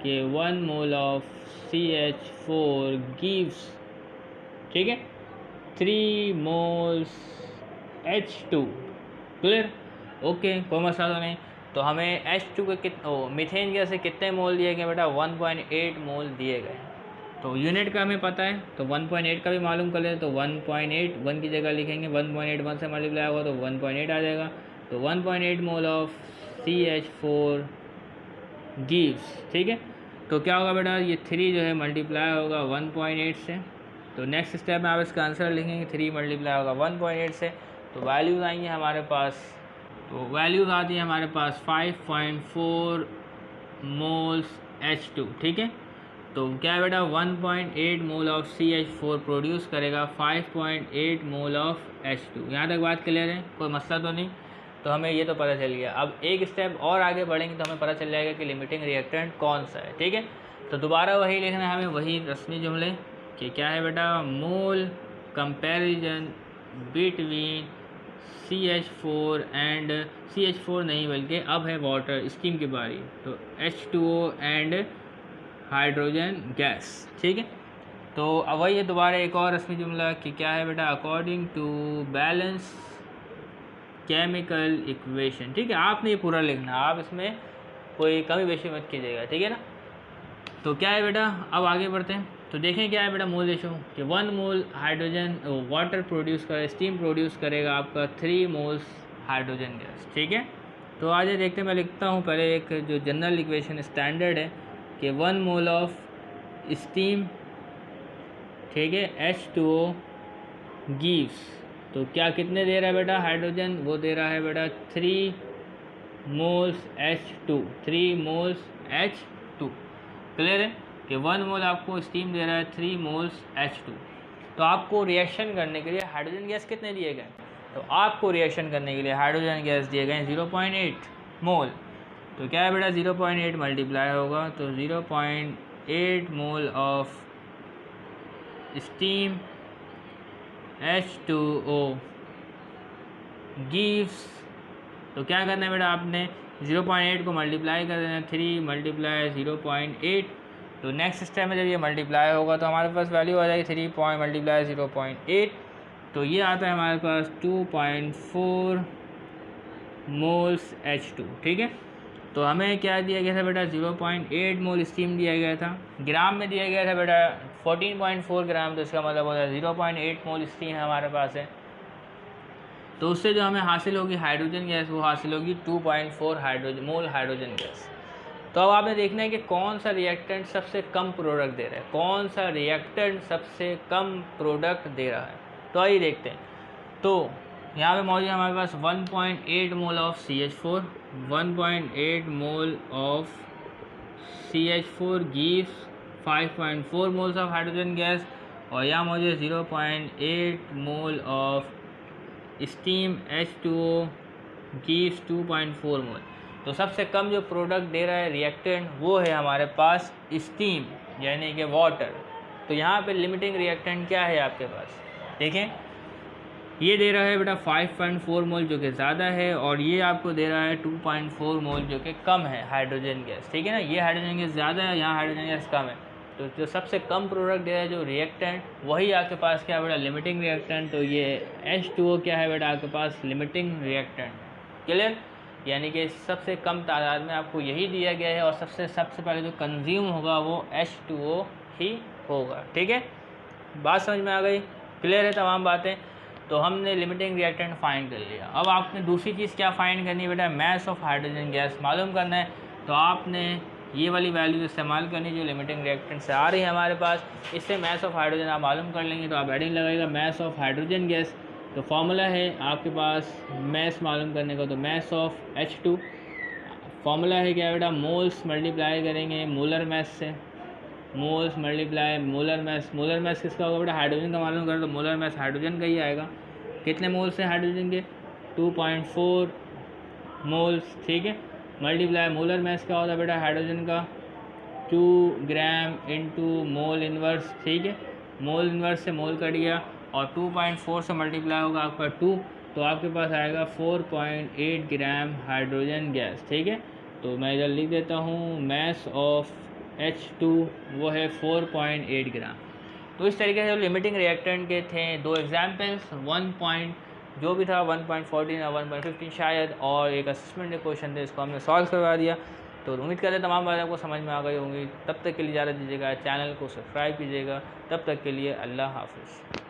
कि 1 मोल ऑफ CH4 गिव्स, ठीक है, 3 मोल्स H2। क्लियर, ओके, कोई मसला तो नहीं। तो हमें H2 के मीथेन गैस से कितने मोल दिए गए बेटा, 1.8 मोल दिए गए। तो यूनिट का हमें पता है, तो 1.8 का भी मालूम कर लें। तो 1.8 1 की जगह लिखेंगे, 1.8 1 से मल्टीप्लाई होगा तो 1.8 आ जाएगा। तो 1.8 मोल ऑफ CH4 गिव्स। ठीक है, तो क्या होगा बेटा, ये 3 जो है मल्टीप्लाई होगा 1.8 से। तो नेक्स्ट स्टेप में आप इसका आंसर लिखेंगे, 3 मल्टीप्लाई होगा 1.8 से। तो वैल्यूज़ आएंगे हमारे पास, तो वैल्यूज़ आती है हमारे पास 5.4 मोल्स H2। ठीक है, तो क्या है बेटा 1.8 मोल ऑफ CH4 प्रोड्यूस करेगा 5.8 मोल ऑफ H2। यहाँ तक बात क्लियर है, कोई मसला तो नहीं। तो हमें ये तो पता चल गया। अब एक स्टेप और आगे बढ़ेंगे तो हमें पता चल जाएगा कि लिमिटिंग रिएक्टेंट कौन सा है। ठीक है, तो दोबारा वही लिखना है हमें, वही रस्मी जुमले कि क्या है बेटा, mole comparison between CH4 and CH4 नहीं बल्कि अब है वाटर, स्टीम की बारी, तो H2O एंड हाइड्रोजन गैस। ठीक है, तो अब वही है दोबारा एक और रस्मी जुमला कि क्या है बेटा, according to balance chemical equation. ठीक है, आपने ये पूरा लिखना, आप इसमें कोई कमी बेशी मत कीजिएगा, ठीक है ना। तो क्या है बेटा, अब आगे बढ़ते हैं। तो देखें क्या है बेटा मोल रेशो कि 1 मोल हाइड्रोजन वाटर प्रोड्यूस करे, स्टीम प्रोड्यूस करेगा आपका 3 मोल्स हाइड्रोजन गैस, ठीक है। तो आज देखते हैं, मैं लिखता हूँ पहले एक जो जनरल इक्वेशन स्टैंडर्ड है कि 1 मोल ऑफ स्टीम, ठीक है, H2O गिव्स, तो क्या कितने दे रहा है बेटा हाइड्रोजन, वो दे रहा है बेटा 3 moles H2, 3 moles H2। Clear है कि 1 मोल आपको स्टीम दे रहा है 3 मोल्स H2। तो आपको रिएक्शन करने के लिए हाइड्रोजन गैस कितने दिए गए, तो आपको रिएक्शन करने के लिए हाइड्रोजन गैस दिए गए 0.8 मोल। तो क्या है बेटा 0.8 मल्टीप्लाई होगा, तो 0.8 mole of steam H2O gives, तो क्या करना है बेटा आपने 0.8 को मल्टीप्लाई कर देना, 3 मल्टीप्लाई 0.8। तो नेक्स्ट स्टेप में जब ये मल्टीप्लाई होगा तो हमारे पास वैल्यू आ जाएगी 3 पॉइंट मल्टीप्लाई 0.8, तो ये आता है हमारे पास 2.4 मोल्स H2, ठीक है। तो हमें क्या दिया गया था बेटा 0.8 मोल स्टीम दिया गया था, ग्राम में दिया गया था बेटा 14.4 ग्राम, तो इसका मतलब होता है 0.8 मोल स्टीम हमारे पास है। तो उससे जो हमें हासिल होगी हाइड्रोजन गैस, वो हासिल होगी 2.4 मोल हाइड्रोजन गैस। तो अब आपने देखना है कि कौन सा रिएक्टेंट सबसे कम प्रोडक्ट दे रहा है, कौन सा रिएक्टेंट सबसे कम प्रोडक्ट दे रहा है। तो आइए देखते हैं। तो यहाँ पे मौजूद है हमारे पास 1.8 mole of CH4, 1.8 mole of CH4 gives 5.4 moles of hydrogen gas, और यहाँ मौजूद है 0.8 mole of steam H2O gives 2.4 मोल। तो सबसे कम जो प्रोडक्ट दे रहा है रिएक्टेंट वो है हमारे पास स्टीम यानी कि वाटर। तो यहाँ पे लिमिटिंग रिएक्टेंट क्या है आपके पास, देखें ये दे रहा है बेटा 5.4 मोल जो कि ज़्यादा है, और ये आपको दे रहा है 2.4 मोल जो कि कम है हाइड्रोजन गैस, ठीक है ना। ये हाइड्रोजन गैस ज़्यादा है, यहाँ हाइड्रोजन गैस कम है। तो जो सबसे कम प्रोडक्ट दे रहा है जो रिएक्टेंट, वही आपके पास क्या है बेटा लिमिटिंग रिएक्टेंट। तो ये H2O क्या है बेटा आपके पास लिमिटिंग रिएक्टेंट, क्लियर। यानी कि सबसे कम तादाद में आपको यही दिया गया है, और सबसे पहले जो कंज्यूम होगा वो H2O ही होगा, ठीक है। बात समझ में आ गई, क्लियर है तमाम बातें। तो हमने लिमिटिंग रिएक्टेंट फाइंड कर लिया। अब आपने दूसरी चीज़ क्या फाइंड करनी है बेटा, मास ऑफ हाइड्रोजन गैस मालूम करना है। तो आपने ये वाली वैल्यू इस्तेमाल करनी जो लिमिटिंग रिएक्टेंट से आ रही है हमारे पास, इससे मास ऑफ हाइड्रोजन आप मालूम कर लेंगे। तो आप एडिंग लगाएगा मास ऑफ हाइड्रोजन गैस। तो फार्मूला है आपके पास मास मालूम करने का, तो मास ऑफ H2 फार्मूला है क्या बेटा, मोल्स मल्टीप्लाई करेंगे मोलर मास से, moles multiply molar mass. Molar mass किसका होगा बेटा, हाइड्रोजन का मालूम करें तो मोलर मास हाइड्रोजन का ही आएगा। कितने मोल्स हैं हाइड्रोजन के, 2.4 मोल्स, ठीक है। मल्टीप्लाई मोलर मास क्या होता है बेटा हाइड्रोजन का, 2 ग्राम इंटू मोल इन्वर्स, ठीक है। मोल इन्वर्स से मोल कट गया, और 2.4 से मल्टीप्लाई होगा आपका 2, तो आपके पास आएगा 4.8 ग्राम हाइड्रोजन गैस, ठीक है। तो मैं इधर लिख देता हूँ मास ऑफ H2 वो है 4.8 ग्राम। तो इस तरीके से लिमिटिंग रिएक्टेंट के थे दो एग्जाम्पल्स, 1 जो भी था 1.14 और 1.15 शायद, और एक असेसमेंट के क्वेश्चन थे, इसको हमने सॉल्व करवा दिया। तो उम्मीद करते तमाम बातें आपको समझ में आ गई होंगी। तब तक के लिए इजाज़त दीजिएगा, चैनल को सब्सक्राइब कीजिएगा। तब तक के लिए अल्लाह हाफ़िज़।